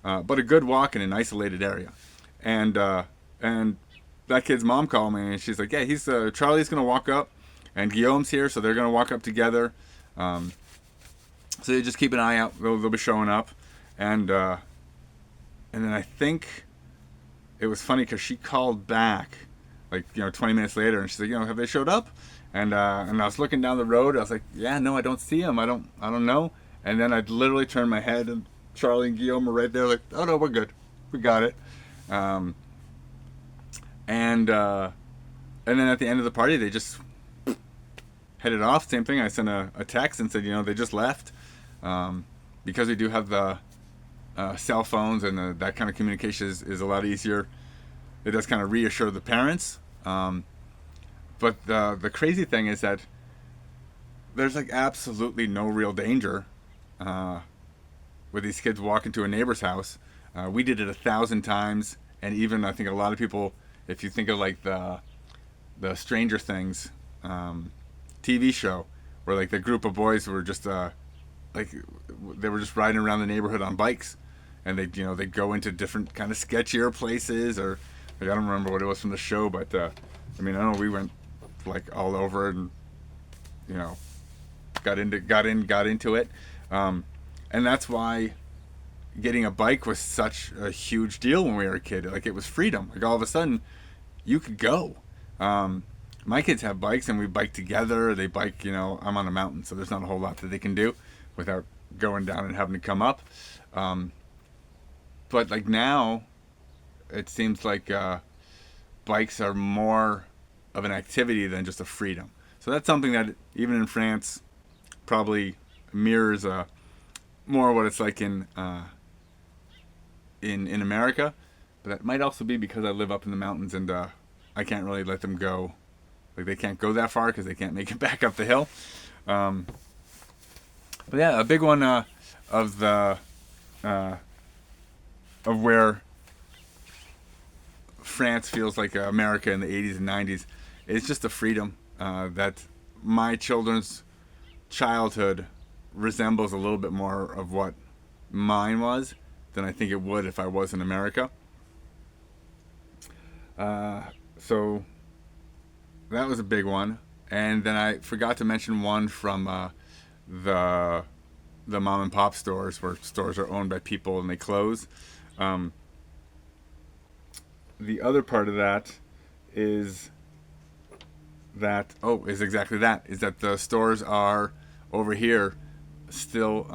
but a good walk in an isolated area. And that kid's mom called me, and she's like, "Yeah, he's Charlie's gonna walk up, and Guillaume's here, so they're gonna walk up together. So you just keep an eye out; they'll be showing up." And then I think it was funny because she called back like 20 minutes later, and she's like, "Have they showed up?" And I was looking down the road. I was like, "Yeah, no, I don't see them. I don't know." And then I literally turned my head, and Charlie and Guillaume were right there, like, "Oh no, we're good, we got it." And then at the end of the party, they just headed off. Same thing. I sent a text and said, they just left, because we do have the cell phones and that kind of communication is a lot easier. It does kind of reassure the parents. But the crazy thing is that there's like absolutely no real danger uh, with these kids walking to a neighbor's house. We did it 1,000 times, and even I think a lot of people, if you think of like the Stranger Things TV show, where like the group of boys were just like they were just riding around the neighborhood on bikes, and they'd go into different kind of sketchier places, or like, I don't remember what it was from the show, but I mean, I know we went like all over and you know got into it, and that's why getting a bike was such a huge deal when we were a kid. Like it was freedom. Like all of a sudden, you could go. My kids have bikes and we bike together. They bike, I'm on a mountain, so there's not a whole lot that they can do without going down and having to come up. But like now, it seems like bikes are more of an activity than just a freedom. So that's something that even in France probably mirrors more what it's like in America. But that might also be because I live up in the mountains and I can't really let them go. Like they can't go that far because they can't make it back up the hill. But yeah, a big one of the of where France feels like America in the 80s and 90s is just the freedom that my children's childhood resembles a little bit more of what mine was than I think it would if I was in America. So that was a big one. And then I forgot to mention one from the mom and pop stores, where stores are owned by people and they close. The other part of that is is exactly that. Is that the stores are over here still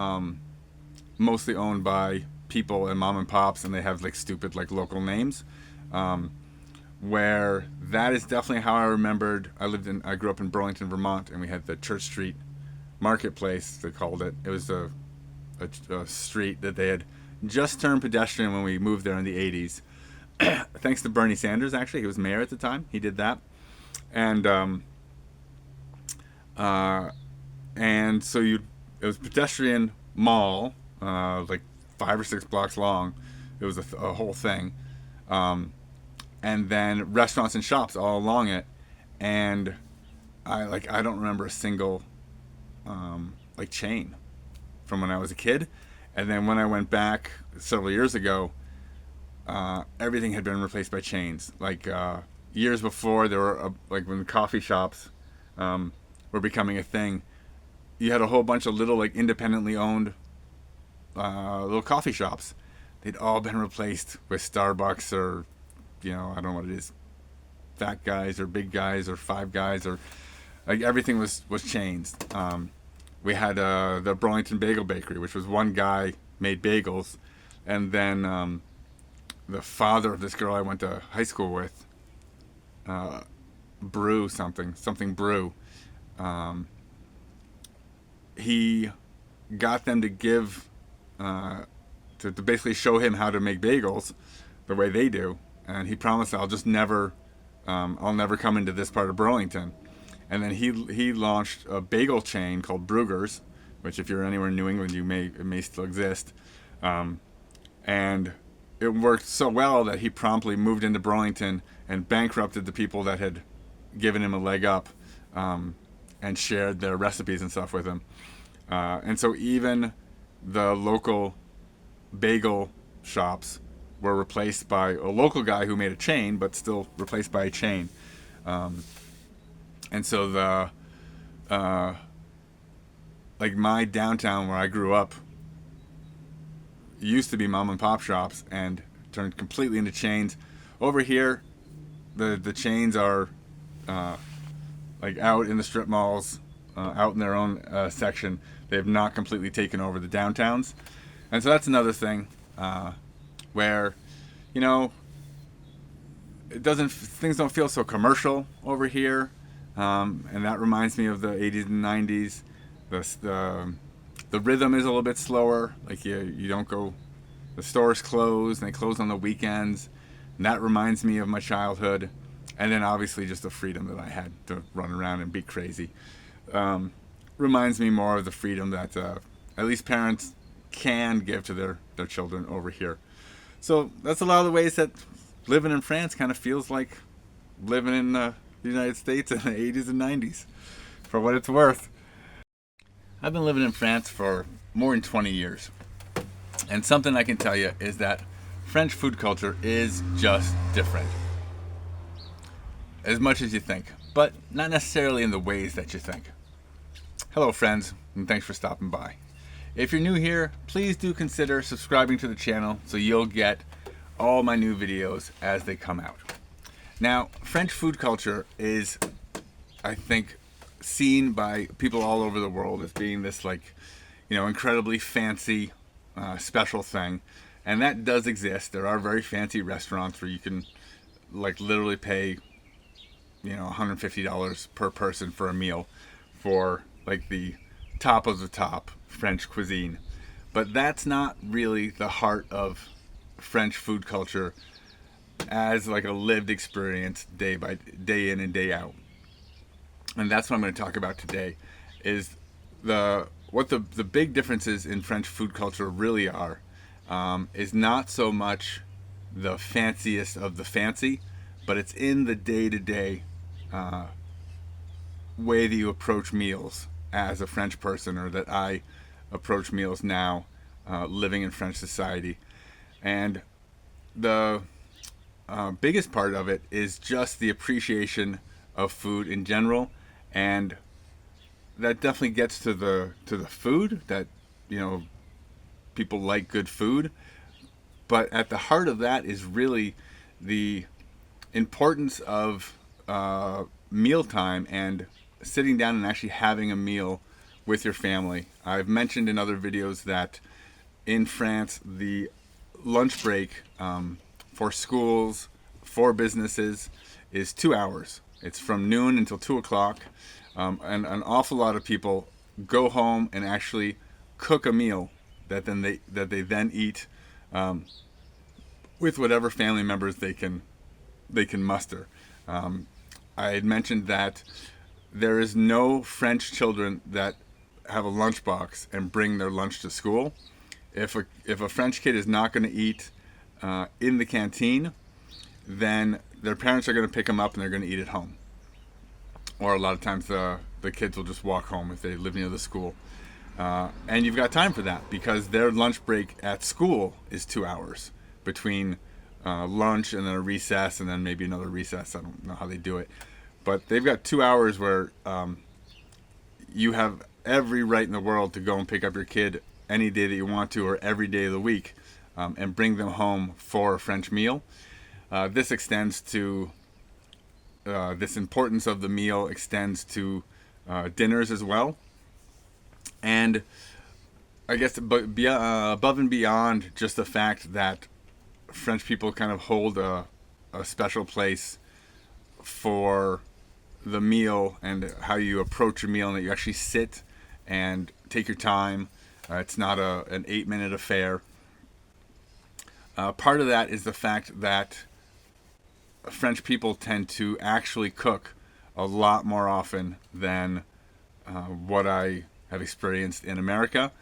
mostly owned by people and mom and pops, and they have like stupid like local names. Where that is definitely how I remembered. I grew up in Burlington, Vermont, and we had the Church Street Marketplace, they called it. It was a street that they had just turned pedestrian when we moved there in the 80s. Thanks to Bernie Sanders, actually. He was mayor at the time. He did that. And so it was pedestrian mall, like 5 or 6 blocks long. It was a whole thing. And then restaurants and shops all along it. And I don't remember a single like chain from when I was a kid. And then when I went back several years ago, everything had been replaced by chains. Like years before, there were like when the coffee shops were becoming a thing, you had a whole bunch of little like independently owned little coffee shops. They'd all been replaced with Starbucks or I don't know what it is, Fat Guys or Big Guys or Five Guys, or like everything was chains. We had the Burlington Bagel Bakery, which was one guy made bagels, and then the father of this girl I went to high school with, Brew something Brew. He got them to give to basically show him how to make bagels the way they do, and he promised I'll never come into this part of Burlington. And then he launched a bagel chain called Bruegger's, which if you're anywhere in New England, it may still exist. And it worked so well that he promptly moved into Burlington and bankrupted the people that had given him a leg up, and shared their recipes and stuff with him. And so even the local bagel shops were replaced by a local guy who made a chain, but still replaced by a chain. And so like my downtown where I grew up used to be mom and pop shops and turned completely into chains. Over here, the chains are like out in the strip malls, out in their own section. They have not completely taken over the downtowns. And so that's another thing where, things don't feel so commercial over here. And that reminds me of the 80s and 90s. The rhythm is a little bit slower. Like you don't go the stores close and they close on the weekends. And that reminds me of my childhood. And then obviously just the freedom that I had to run around and be crazy. Reminds me more of the freedom that at least parents can give to their children over here. So that's a lot of the ways that living in France kind of feels like living in the United States in the 80s and 90s, for what it's worth. I've been living in France for more than 20 years. And something I can tell you is that French food culture is just different. As much as you think, but not necessarily in the ways that you think. Hello friends, and thanks for stopping by. If you're new here, please do consider subscribing to the channel so you'll get all my new videos as they come out. Now, French food culture is, I think, seen by people all over the world as being this incredibly fancy, special thing. And that does exist. There are very fancy restaurants where you can literally pay $150 per person for a meal for the top of the top French cuisine. But that's not really the heart of French food culture as a lived experience day by day in and day out. And that's what I'm going to talk about today, is what the big differences in French food culture really are, is not so much the fanciest of the fancy, but it's in the day-to-day way that you approach meals as a French person, or that I approach meals now living in French society. And the biggest part of it is just the appreciation of food in general, and that definitely gets to the food, that people like good food, but at the heart of that is really the importance of mealtime and sitting down and actually having a meal with your family. I've mentioned in other videos that in France the lunch break for schools, for businesses, is 2 hours. It's from noon until 2 o'clock. And an awful lot of people go home and actually cook a meal that they then eat with whatever family members they can muster. I had mentioned that there is no French children that have a lunchbox and bring their lunch to school. If a French kid is not going to eat in the canteen, then their parents are going to pick them up and they're going to eat at home. Or a lot of times the kids will just walk home if they live near the school. And you've got time for that because their lunch break at school is 2 hours between lunch and then a recess and then maybe another recess. I don't know how they do it. But they've got 2 hours where you have every right in the world to go and pick up your kid any day that you want to, or every day of the week, and bring them home for a French meal. This extends to this importance of the meal extends to dinners as well. And I guess above and beyond just the fact that French people kind of hold a special place for the meal and how you approach a meal, and that you actually sit and take your time. It's not an 8-minute affair. Part of that is the fact that French people tend to actually cook a lot more often than what I have experienced in America.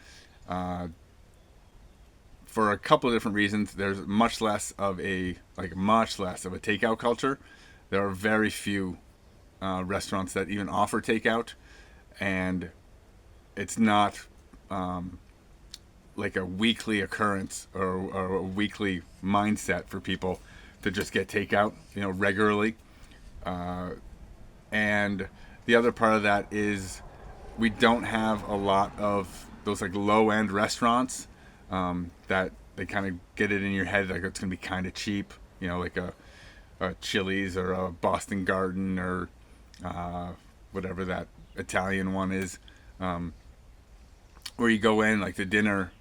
For a couple of different reasons. There's much less of a takeout culture. There are very few restaurants that even offer takeout, and it's not like a weekly occurrence or a weekly mindset for people to just get takeout, regularly. And the other part of that is we don't have a lot of those low-end restaurants that they kind of get it in your head it's going to be kind of cheap, like a Chili's or a Boston Garden or whatever that Italian one is, where you go in the dinner,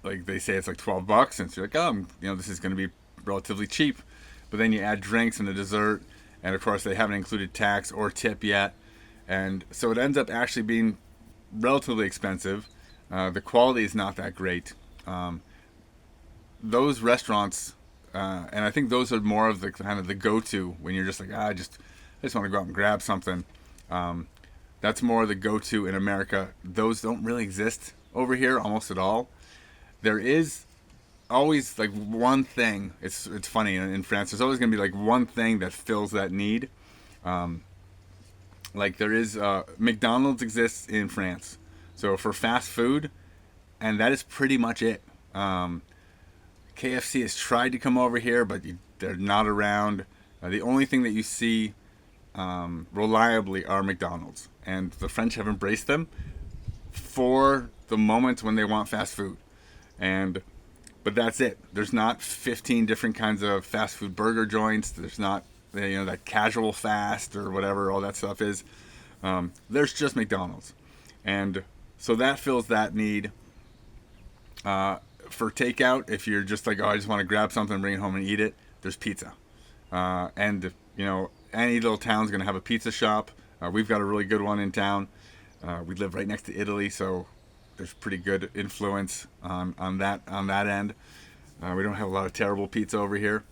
they say it's $12, and so you're oh, this is going to be relatively cheap, but then you add drinks and a dessert, and of course they haven't included tax or tip yet, and so it ends up actually being relatively expensive. The quality is not that great, those restaurants, and I think those are more of the kind of the go-to when you're just like, I just want to go out and grab something. Um, that's more the go-to in America. Those don't really exist over here almost at all. There is always like one thing. It's funny in France. There's always going to be like one thing that fills that need. Um, like there is McDonald's exists in France, so for fast food, and that is pretty much it. KFC has tried to come over here, but they're not around. The only thing that you see reliably are McDonald's, and the French have embraced them for the moments when they want fast food. And but that's it. There's not 15 different kinds of fast food burger joints. There's not that casual fast or whatever all that stuff is. There's just McDonald's, and so that fills that need. For takeout, if you're just like, oh, I just want to grab something, bring it home and eat it, there's pizza. And any little town's gonna have a pizza shop. We've got a really good one in town. We live right next to Italy, so there's pretty good influence on that end. We don't have a lot of terrible pizza over here.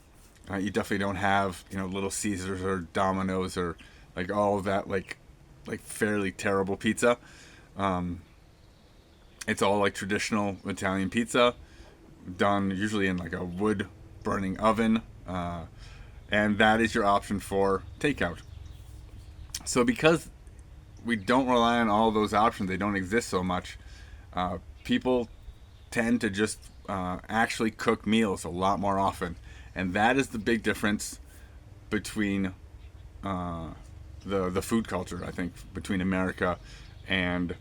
You definitely don't have Little Caesars or Domino's or like all of that like fairly terrible pizza. It's all like traditional Italian pizza, done usually in like a wood burning oven, and that is your option for takeout. So because we don't rely on all those options, they don't exist so much. People tend to just actually cook meals a lot more often, and that is the big difference between the food culture, I think, between America and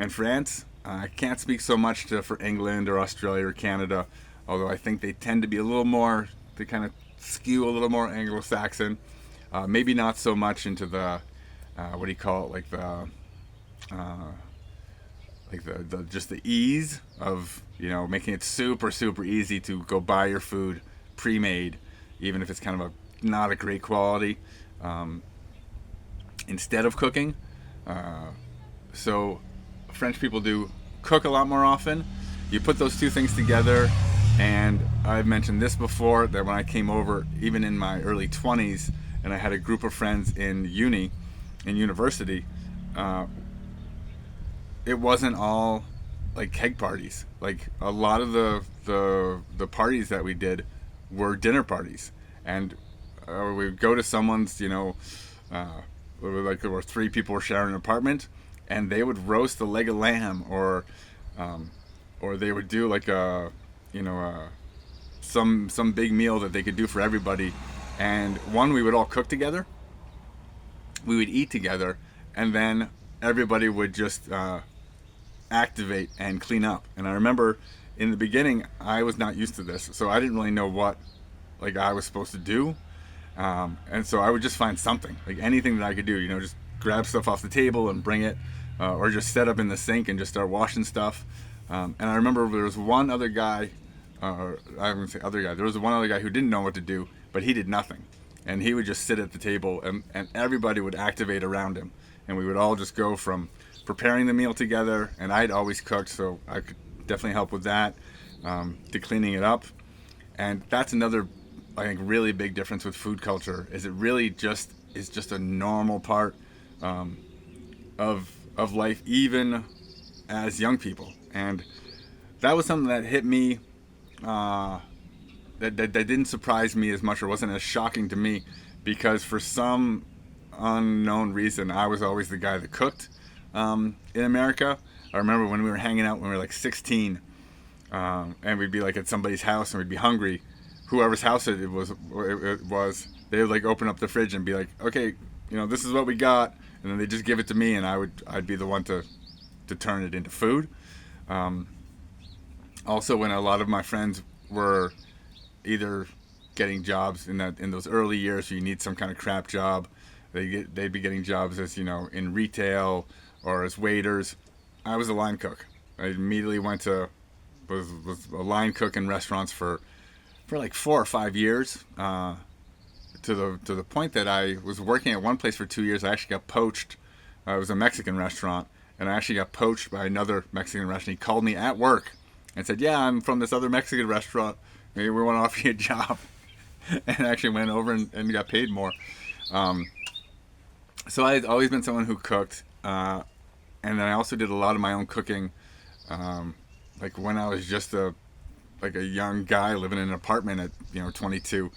France. I can't speak so much for England or Australia or Canada, although I think they tend to be a little more, they kind of skew a little more Anglo-Saxon. Maybe not so much into the, what do you call it, the just the ease of, making it super, super easy to go buy your food pre-made, even if it's kind of not a great quality, instead of cooking. So French people do cook a lot more often. You put those two things together, and I've mentioned this before, that when I came over, even in my early 20s, and I had a group of friends in university, it wasn't all like keg parties. Like a lot of the parties that we did were dinner parties, and we would go to someone's, like there were three people were sharing an apartment, and they would roast a leg of lamb, or they would do like some big meal that they could do for everybody, and we would all cook together, we would eat together, and then everybody would just activate and clean up. And I remember in the beginning I was not used to this, so I didn't really know what I was supposed to do, and so I would just find something, like anything that I could do, just grab stuff off the table and bring it, or just set up in the sink and just start washing stuff. And I remember there was one other guy, I wouldn't say other guy, there was one other guy who didn't know what to do, but he did nothing. And he would just sit at the table, and everybody would activate around him. And we would all just go from preparing the meal together, and I'd always cooked, so I could definitely help with that, to cleaning it up. And that's another, I think, really big difference with food culture, is it really just is just a normal part of life, even as young people. And that was something that hit me, that didn't surprise me as much, or wasn't as shocking to me, because for some unknown reason I was always the guy that cooked in America. I remember when we were hanging out when we were like 16, and we'd be like at somebody's house and we'd be hungry. Whoever's house it was, they would like open up the fridge and be like, okay, this is what we got, and then they just give it to me, and I'd be the one to turn it into food. Also, when a lot of my friends were either getting jobs in those early years, so you need some kind of crap job, they'd be getting jobs as in retail or as waiters. I was a line cook. I immediately was a line cook in restaurants for like 4 or 5 years, to the point that I was working at one place for 2 years. I actually got poached. It was a Mexican restaurant, and I actually got poached by another Mexican restaurant. He called me at work and said, "Yeah, I'm from this other Mexican restaurant. Maybe we want to offer you a job," and actually went over and got paid more. Um, so I've always been someone who cooked, and then I also did a lot of my own cooking. Like when I was just a young guy living in an apartment at 22.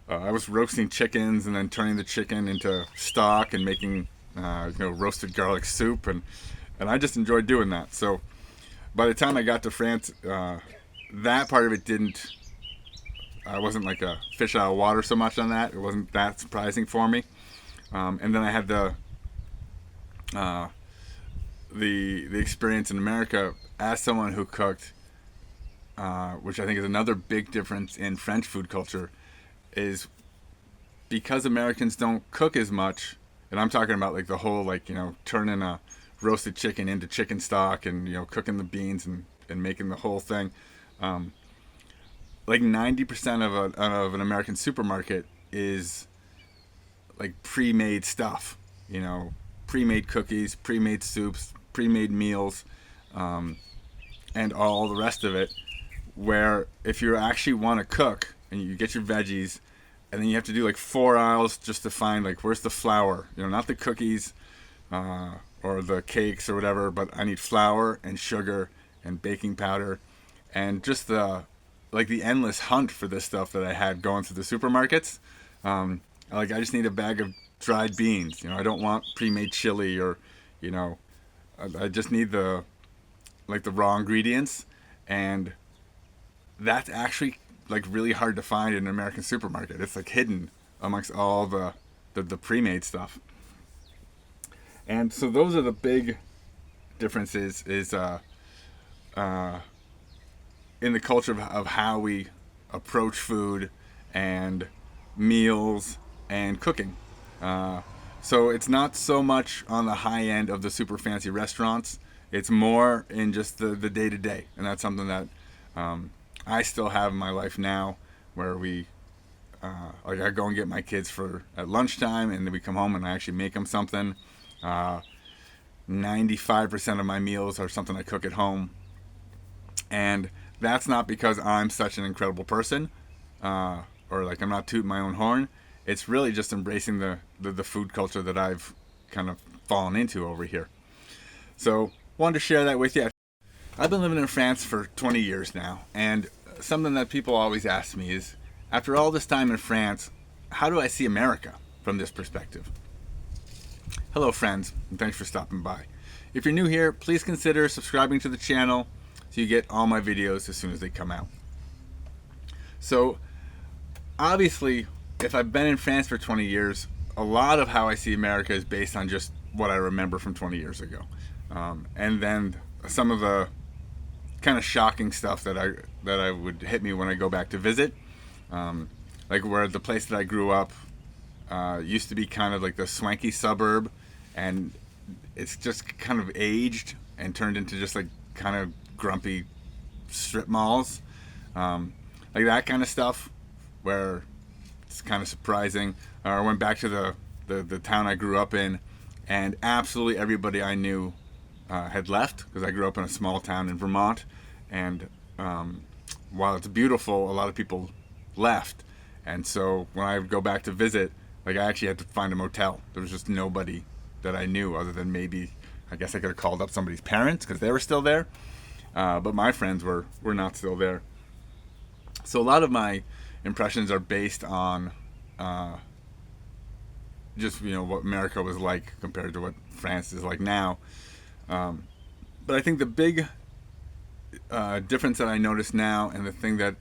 I was roasting chickens and then turning the chicken into stock and making roasted garlic soup, and I just enjoyed doing that. So by the time I got to France, that part of it didn't. I wasn't like a fish out of water so much on that. It wasn't that surprising for me. And then I had the experience in America as someone who cooked, which I think is another big difference in French food culture, is because Americans don't cook as much, and I'm talking about like the whole turning a roasted chicken into chicken stock and cooking the beans and making the whole thing. Like 90% of an American supermarket is like pre-made stuff, pre-made cookies, pre-made soups, pre-made meals, and all the rest of it. Where if you actually want to cook and you get your veggies, and then you have to do like 4 aisles just to find like where's the flour, not the cookies or the cakes or whatever, but I need flour and sugar and baking powder, and just the endless hunt for this stuff that I had going through the supermarkets. I just need a bag of dried beans. I don't want pre-made chili or, I just need the raw ingredients, and that's actually like really hard to find in an American supermarket. It's like hidden amongst all the pre-made stuff. And so those are the big differences is in the culture of how we approach food and meals and cooking. So it's not so much on the high end of the super fancy restaurants. It's more in just the day to day, and that's something that I still have in my life now, where we I go and get my kids at lunchtime, and then we come home and I actually make them something. 95% of my meals are something I cook at home, and that's not because I'm such an incredible person, or like I'm not tooting my own horn. It's really just embracing the food culture that I've kind of fallen into over here. So wanted to share that with you. I've been living in France for 20 years now, and something that people always ask me is, after all this time in France, how do I see America from this perspective? Hello friends, and thanks for stopping by. If you're new here, please consider subscribing to the channel so you get all my videos as soon as they come out. So obviously, if I've been in France for 20 years, a lot of how I see America is based on just what I remember from 20 years ago. And then some of the kind of shocking stuff that I would hit me when I go back to visit. Like where the place that I grew up used to be kind of like the swanky suburb, and it's just kind of aged and turned into just like kind of grumpy strip malls. Like that kind of stuff where it's kind of surprising. I went back to the town I grew up in, and absolutely everybody I knew had left, because I grew up in a small town in Vermont, and while it's beautiful, a lot of people left. And so when I would go back to visit, like I actually had to find a motel. There was just nobody that I knew, other than maybe, I guess I could have called up somebody's parents because they were still there, but my friends were not still there. So a lot of my impressions are based on just what America was like compared to what France is like now. But I think the big difference that I notice now, and the thing that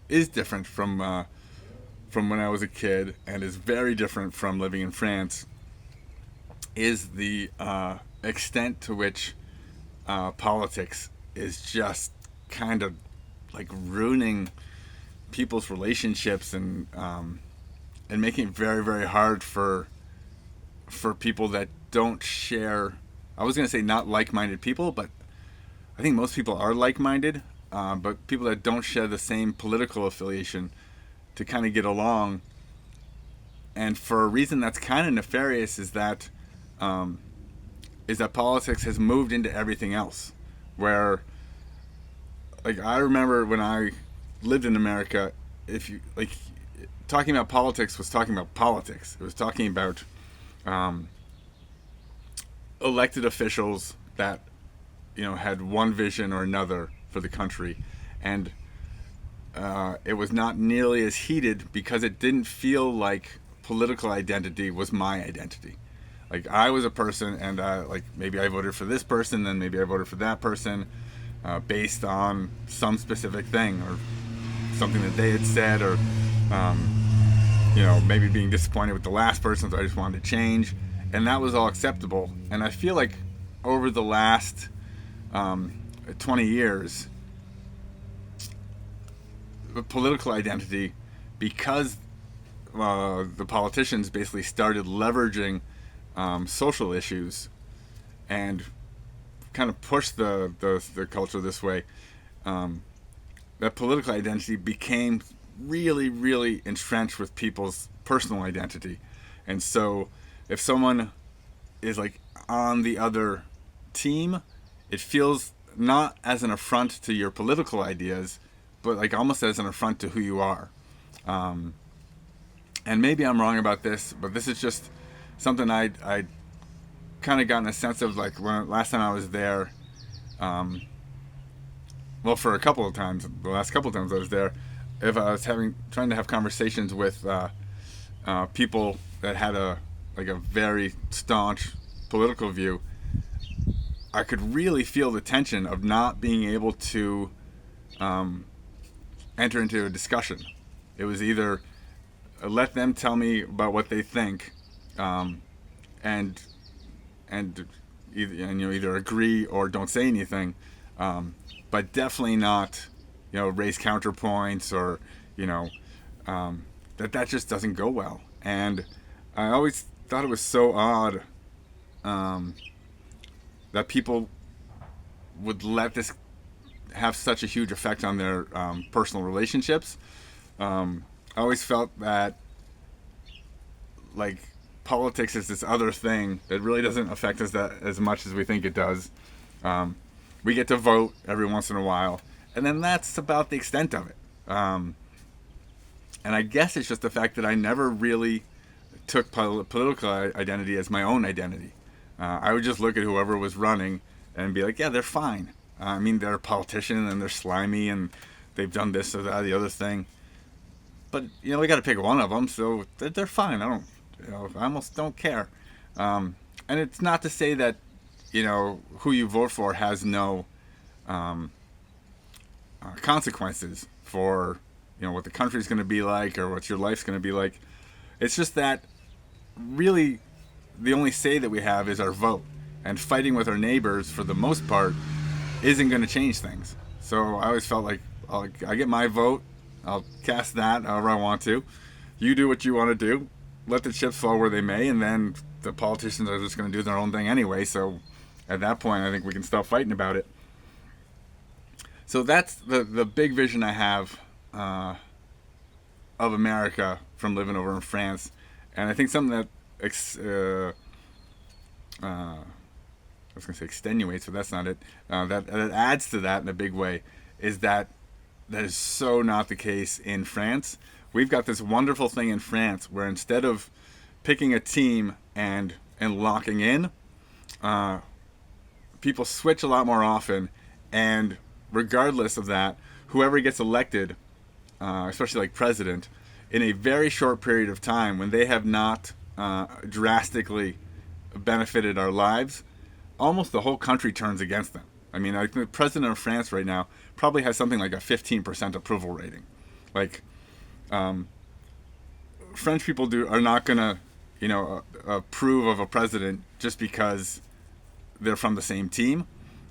is different from when I was a kid, and is very different from living in France, is the extent to which politics is just kind of like ruining people's relationships, and making it very, very hard for people that don't share. I was going to say not like-minded people, but I think most people are like-minded, but people that don't share the same political affiliation to kind of get along. And for a reason that's kind of nefarious is that politics has moved into everything else, where like I remember when I lived in America, if you like, talking about politics was talking about politics. It was talking about um, elected officials that had one vision or another for the country, and it was not nearly as heated because it didn't feel like political identity was my identity. Like I was a person, and like maybe I voted for this person, then maybe I voted for that person, based on some specific thing or something that they had said, or maybe being disappointed with the last person, so I just wanted to change, and that was all acceptable. And I feel like over the last 20 years, political identity, because the politicians basically started leveraging social issues and kind of pushed the culture this way, that political identity became really, really entrenched with people's personal identity. And so if someone is like on the other team, it feels not as an affront to your political ideas, but like almost as an affront to who you are. And maybe I'm wrong about this, but this is just something I kind of gotten a sense of, like when last time I was there. Well, for a couple of times, the last couple of times I was there, if I was trying to have conversations with people that had a very staunch political view, I could really feel the tension of not being able to enter into a discussion. It was either let them tell me about what they think, and either agree or don't say anything, but definitely not raise counterpoints, or that just doesn't go well. And I always thought it was so odd that people would let this have such a huge effect on their personal relationships. I always felt that like politics is this other thing that really doesn't affect us that as much as we think it does. We get to vote every once in a while, and then that's about the extent of it. And I guess it's just the fact that I never really took political identity as my own identity. I would just look at whoever was running and be like, yeah, they're fine. I mean, they're a politician and they're slimy and they've done this or that, the other thing. But we got to pick one of them, so they're fine. I almost don't care. And it's not to say that who you vote for has no consequences for what the country's going to be like or what your life's going to be like. It's just that really the only say that we have is our vote, and fighting with our neighbors for the most part isn't going to change things. So I always felt like I get my vote, I'll cast that however I want to. You do what you want to do. Let the chips fall where they may, and then the politicians are just going to do their own thing anyway. So at that point, I think we can stop fighting about it. So that's the big vision I have of America from living over in France. And I think something that I was going to say extenuates, but that's not it. That adds to that in a big way is that is so not the case in France. We've got this wonderful thing in France where instead of picking a team and locking in, people switch a lot more often, and regardless of that, whoever gets elected, especially like president, in a very short period of time when they have not drastically benefited our lives, almost the whole country turns against them. I mean, I think the president of France right now probably has something like a 15% approval rating. Like, French people are not gonna, approve of a president just because they're from the same team.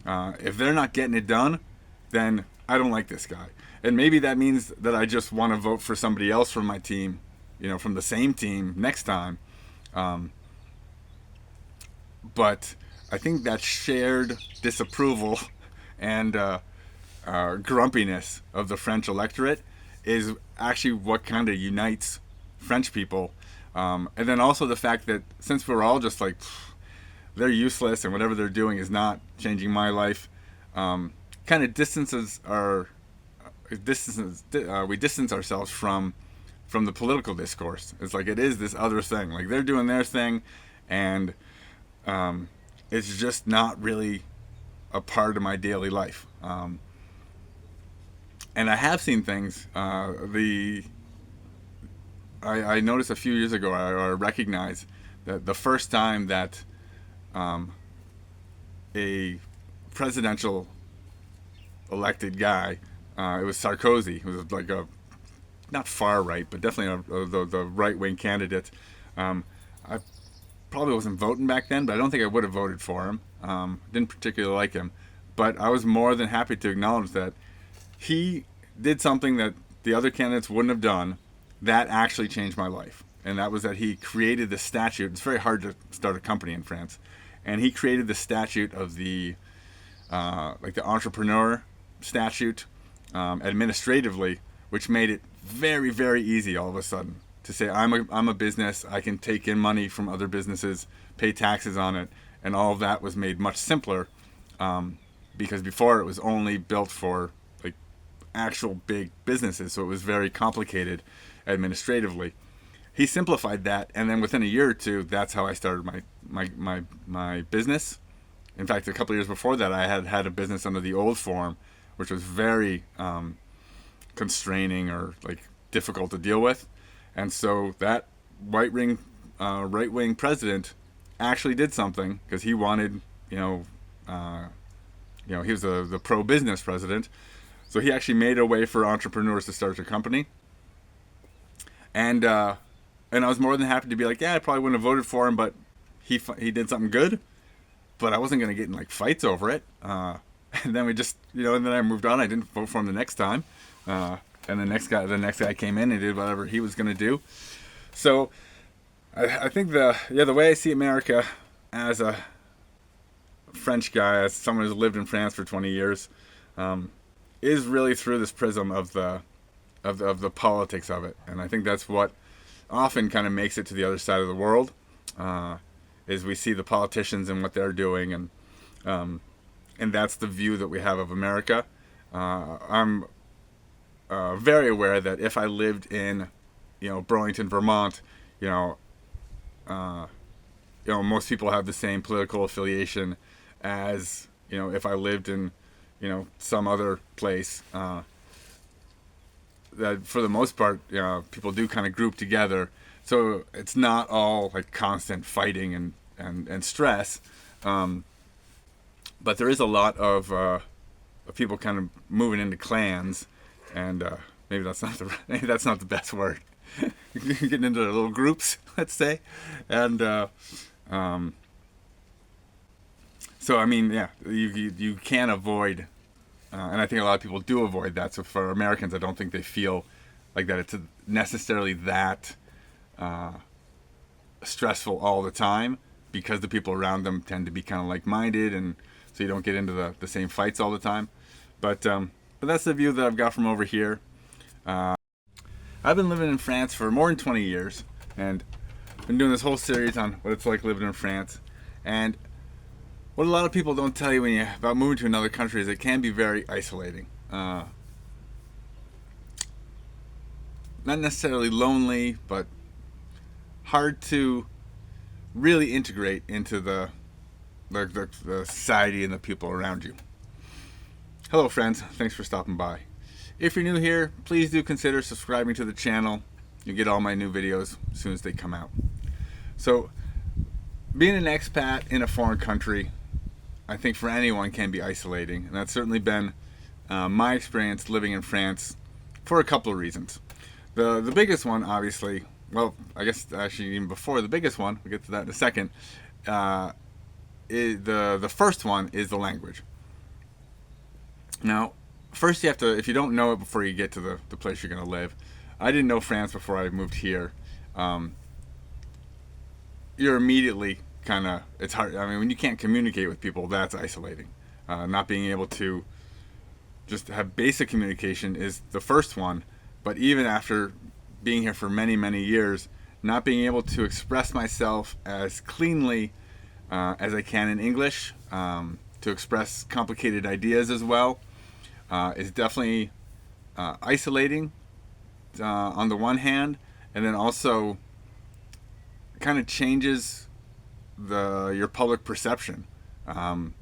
If they're not getting it done, then I don't like this guy. And maybe that means that I just want to vote for somebody else from my team, from the same team next time. But I think that shared disapproval and grumpiness of the French electorate is actually what kind of unites French people. And then also the fact that since we're all just like, they're useless and whatever they're doing is not changing my life, kind of we distance ourselves from the political discourse. It's like it is this other thing. Like they're doing their thing, and it's just not really a part of my daily life. And I have seen things. I noticed a few years ago. I recognized that the first time that a presidential elected guy, it was Sarkozy, who was like a not far right, but definitely the right wing candidate. I probably wasn't voting back then, but I don't think I would have voted for him. Didn't particularly like him, but I was more than happy to acknowledge that he did something that the other candidates wouldn't have done. That actually changed my life, and that was that he created the statute. It's very hard to start a company in France, and he created the statute of the like the entrepreneur statute administratively, which made it very, very easy all of a sudden to say I'm a business. I can take in money from other businesses, pay taxes on it, and all of that was made much simpler because before it was only built for like actual big businesses, so it was very complicated administratively. He simplified that, and then within a year or two, that's how I started my business. In fact, a couple of years before that, I had a business under the old form, which was very constraining or like difficult to deal with. And so that right wing president actually did something because he wanted, he was the pro business president. So he actually made a way for entrepreneurs to start a company. And I was more than happy to be like, yeah, I probably wouldn't have voted for him, but he did something good. But I wasn't going to get in like fights over it. And then we just, and then I moved on. I didn't vote for him the next time. And the next guy came in and did whatever he was going to do. So I think the way I see America as a French guy, as someone who's lived in France for 20 years, is really through this prism of the politics of it. And I think that's what often kind of makes it to the other side of the world, is we see the politicians and what they're doing, and that's the view that we have of America. I'm very aware that if I lived in, Burlington, Vermont, most people have the same political affiliation as, if I lived in, some other place. That for the most part, people do kind of group together. So it's not all like constant fighting and stress. But there is a lot of people kind of moving into clans, and maybe that's not the best word. Getting into little groups, let's say, and so I mean, yeah, you can't avoid, and I think a lot of people do avoid that. So for Americans, I don't think they feel like that it's necessarily that stressful all the time, because the people around them tend to be kind of like-minded, and so you don't get into the same fights all the time. But that's the view that I've got from over here. I've been living in France for more than 20 years, and been doing this whole series on what it's like living in France. And what a lot of people don't tell you about moving to another country is it can be very isolating. Not necessarily lonely, but hard to really integrate into the society and the people around you. Hello friends, thanks for stopping by. If you're new here, please do consider subscribing to the channel. You'll get all my new videos as soon as they come out. So, being an expat in a foreign country, I think for anyone can be isolating, and that's certainly been my experience living in France for a couple of reasons. The biggest one, obviously, well, I guess actually even before the biggest one, we'll get to that in a second, the first one is the language. Now, first you have to, if you don't know it before you get to the place you're going to live, I didn't know France before I moved here. You're immediately kind of, it's hard. I mean, when you can't communicate with people, that's isolating. Not being able to just have basic communication is the first one. But even after being here for many, many years, not being able to express myself as cleanly as I can in English, to express complicated ideas as well, is definitely isolating on the one hand, and then also kind of changes your public perception. Um,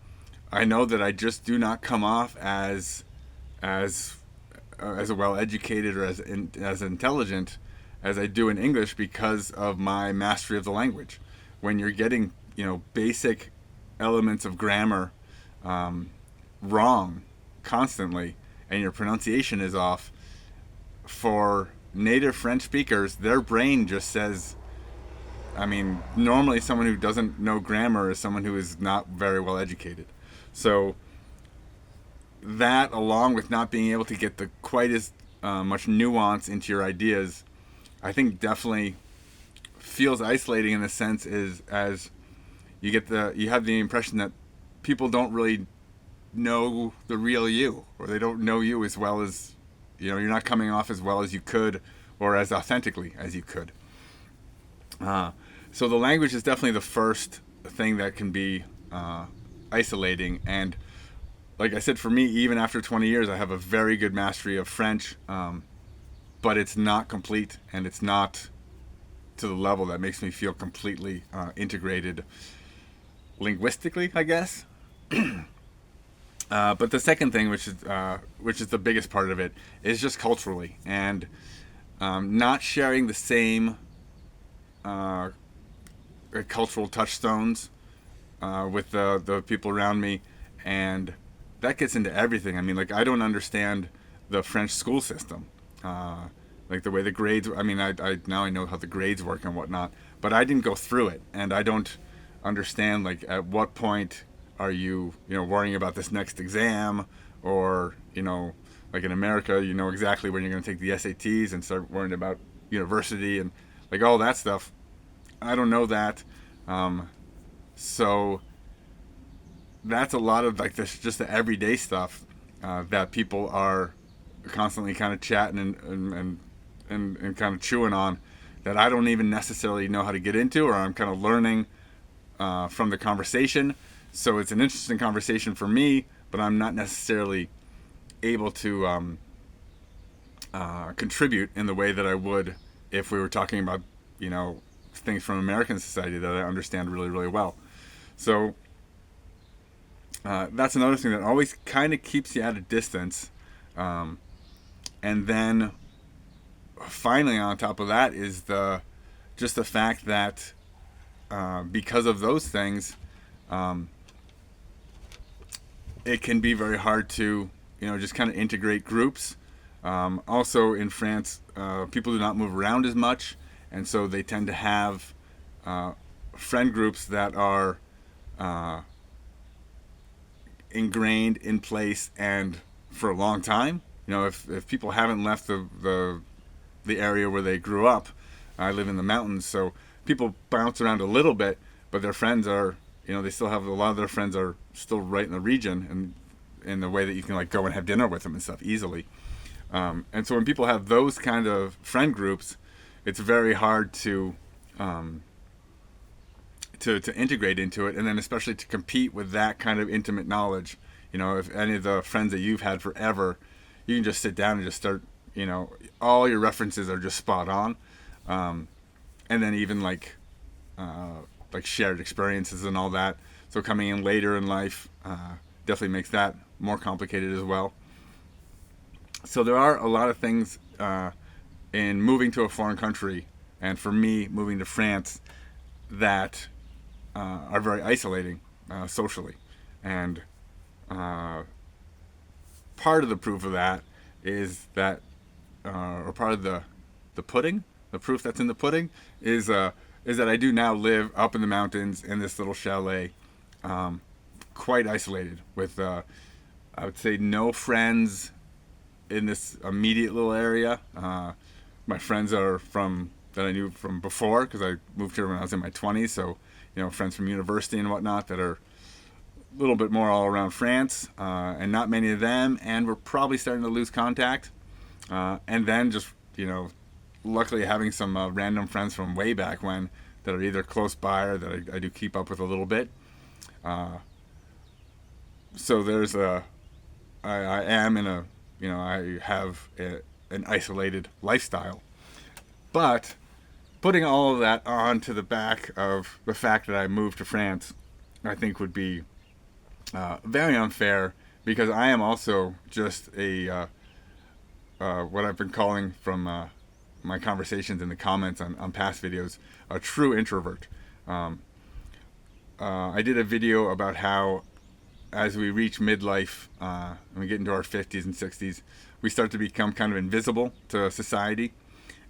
I know that I just do not come off as as well educated or as intelligent as I do in English because of my mastery of the language. When you're getting basic elements of grammar wrong constantly, and your pronunciation is off, for native French speakers, their brain just says. I mean, normally someone who doesn't know grammar is someone who is not very well educated. So that, along with not being able to get the quite as much nuance into your ideas, I think definitely feels isolating in the sense is as you have the impression that people don't really know the real you, or they don't know you as well as you're not coming off as well as you could, or as authentically as you could. So the language is definitely the first thing that can be isolating. And like I said, for me, even after 20 years, I have a very good mastery of French, but it's not complete, and it's not to the level that makes me feel completely integrated linguistically, I guess. But the second thing, which is the biggest part of it, is just culturally, and not sharing the same cultural touchstones with the people around me, and that gets into everything. I mean, like, I don't understand the French school system, like the way the grades. I mean, I now I know how the grades work and whatnot, but I didn't go through it, and I don't understand like at what point are you worrying about this next exam, or like in America, exactly when you're going to take the SATs and start worrying about university and like all that stuff. I don't know that. So that's a lot of like this, just the everyday stuff that people are constantly kind of chatting and kind of chewing on, that I don't even necessarily know how to get into, or I'm kind of learning from the conversation. So it's an interesting conversation for me, but I'm not necessarily able to contribute in the way that I would if we were talking about things from American society that I understand really, really well. So that's another thing that always kind of keeps you at a distance. And then finally, on top of that, is just the fact that because of those things, it can be very hard to just kind of integrate groups. Also in France, people do not move around as much, and so they tend to have friend groups that are ingrained in place and for a long time. If people haven't left the area where they grew up, I live in the mountains, so people bounce around a little bit, but their friends are, they still have a lot of their friends are still right in the region, and in the way that you can like go and have dinner with them and stuff easily. And so when people have those kind of friend groups, it's very hard to integrate into it, and then especially to compete with that kind of intimate knowledge. If any of the friends that you've had forever, you can just sit down and just start, all your references are just spot on, and then even like shared experiences and all that. So coming in later in life definitely makes that more complicated as well. So there are a lot of things in moving to a foreign country, and for me, moving to France, that are very isolating socially. And part of the proof of that is that, or part of the pudding, the proof that's in the pudding, is that I do now live up in the mountains in this little chalet, quite isolated, with I would say no friends in this immediate little area. My friends are that I knew from before, because I moved here when I was in my 20s. So, friends from university and whatnot that are a little bit more all around France, and not many of them. And we're probably starting to lose contact. And then just, luckily having some random friends from way back when that are either close by or that I do keep up with a little bit. So there's I am in a, I have an isolated lifestyle. But putting all of that on to the back of the fact that I moved to France, I think would be very unfair, because I am also just a what I've been calling from my conversations in the comments on past videos, a true introvert. Um, I did a video about how, as we reach midlife and we get into our 50s and 60s, we start to become kind of invisible to society.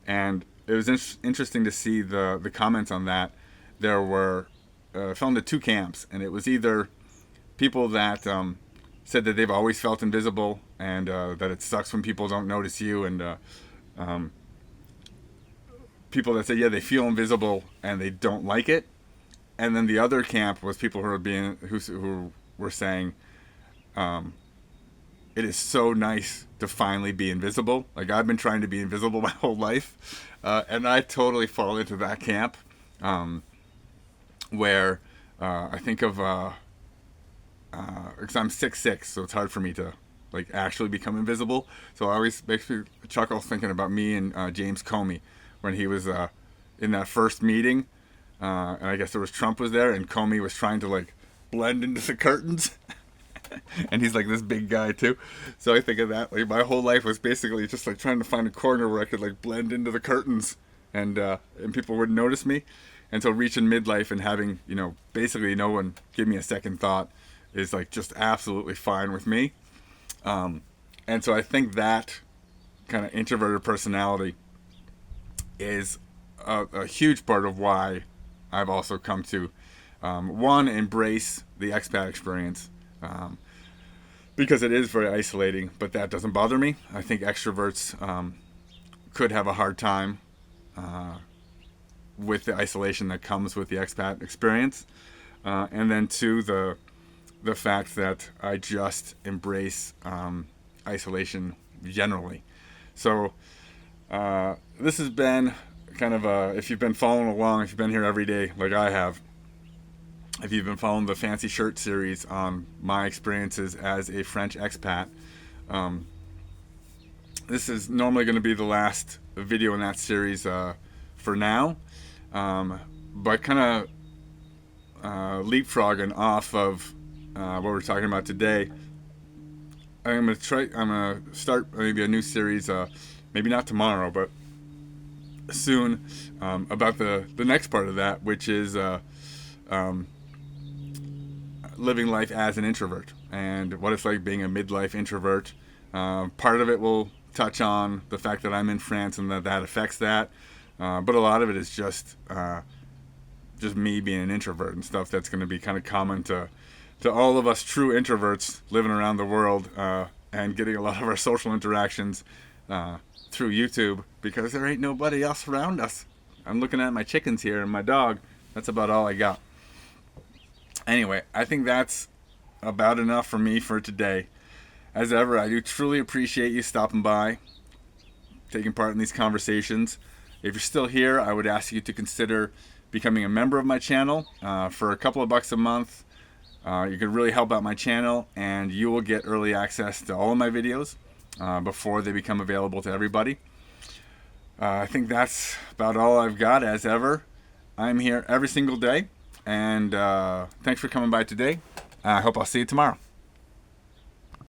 And it was interesting to see the comments on that. There were fell into two camps, and it was either people that said that they've always felt invisible, and that it sucks when people don't notice you, and um, people that say, yeah, they feel invisible and they don't like it. And then the other camp was people who were saying, it is so nice to finally be invisible. Like, I've been trying to be invisible my whole life, and I totally fall into that camp, where I think of, because I'm 6'6", so it's hard for me to like actually become invisible. So I always makes me chuckle thinking about me and James Comey when he was in that first meeting, and I guess there was Trump was there, and Comey was trying to like blend into the curtains. And he's like this big guy too, so I think of that. Like, my whole life was basically just like trying to find a corner where I could like blend into the curtains, and people wouldn't notice me. And so reaching midlife and having, basically no one give me a second thought is like just absolutely fine with me. And so I think that kind of introverted personality is a huge part of why I've also come to one, embrace the expat experience, because it is very isolating, but that doesn't bother me. I think extroverts could have a hard time with the isolation that comes with the expat experience. And then two, the fact that I just embrace isolation generally. So this has been kind of if you've been following along, if you've been here every day like I have, if you've been following the Fancy Shirt series on my experiences as a French expat, this is normally going to be the last video in that series for now. But kind of leapfrogging off of what we're talking about today, I'm gonna start maybe a new series, maybe not tomorrow, but soon, about the next part of that, which is living life as an introvert and what it's like being a midlife introvert. Part of it will touch on the fact that I'm in France and that affects that, but a lot of it is just me being an introvert and stuff that's going to be kind of common to all of us true introverts living around the world, and getting a lot of our social interactions through YouTube, because there ain't nobody else around us. I'm looking at my chickens here and my dog. That's about all I got. Anyway, I think that's about enough for me for today. As ever, I do truly appreciate you stopping by, taking part in these conversations. If you're still here, I would ask you to consider becoming a member of my channel for a couple of bucks a month. You could really help out my channel, and you will get early access to all of my videos before they become available to everybody. I think that's about all I've got. As ever, I'm here every single day, and thanks for coming by today. I hope I'll see you tomorrow.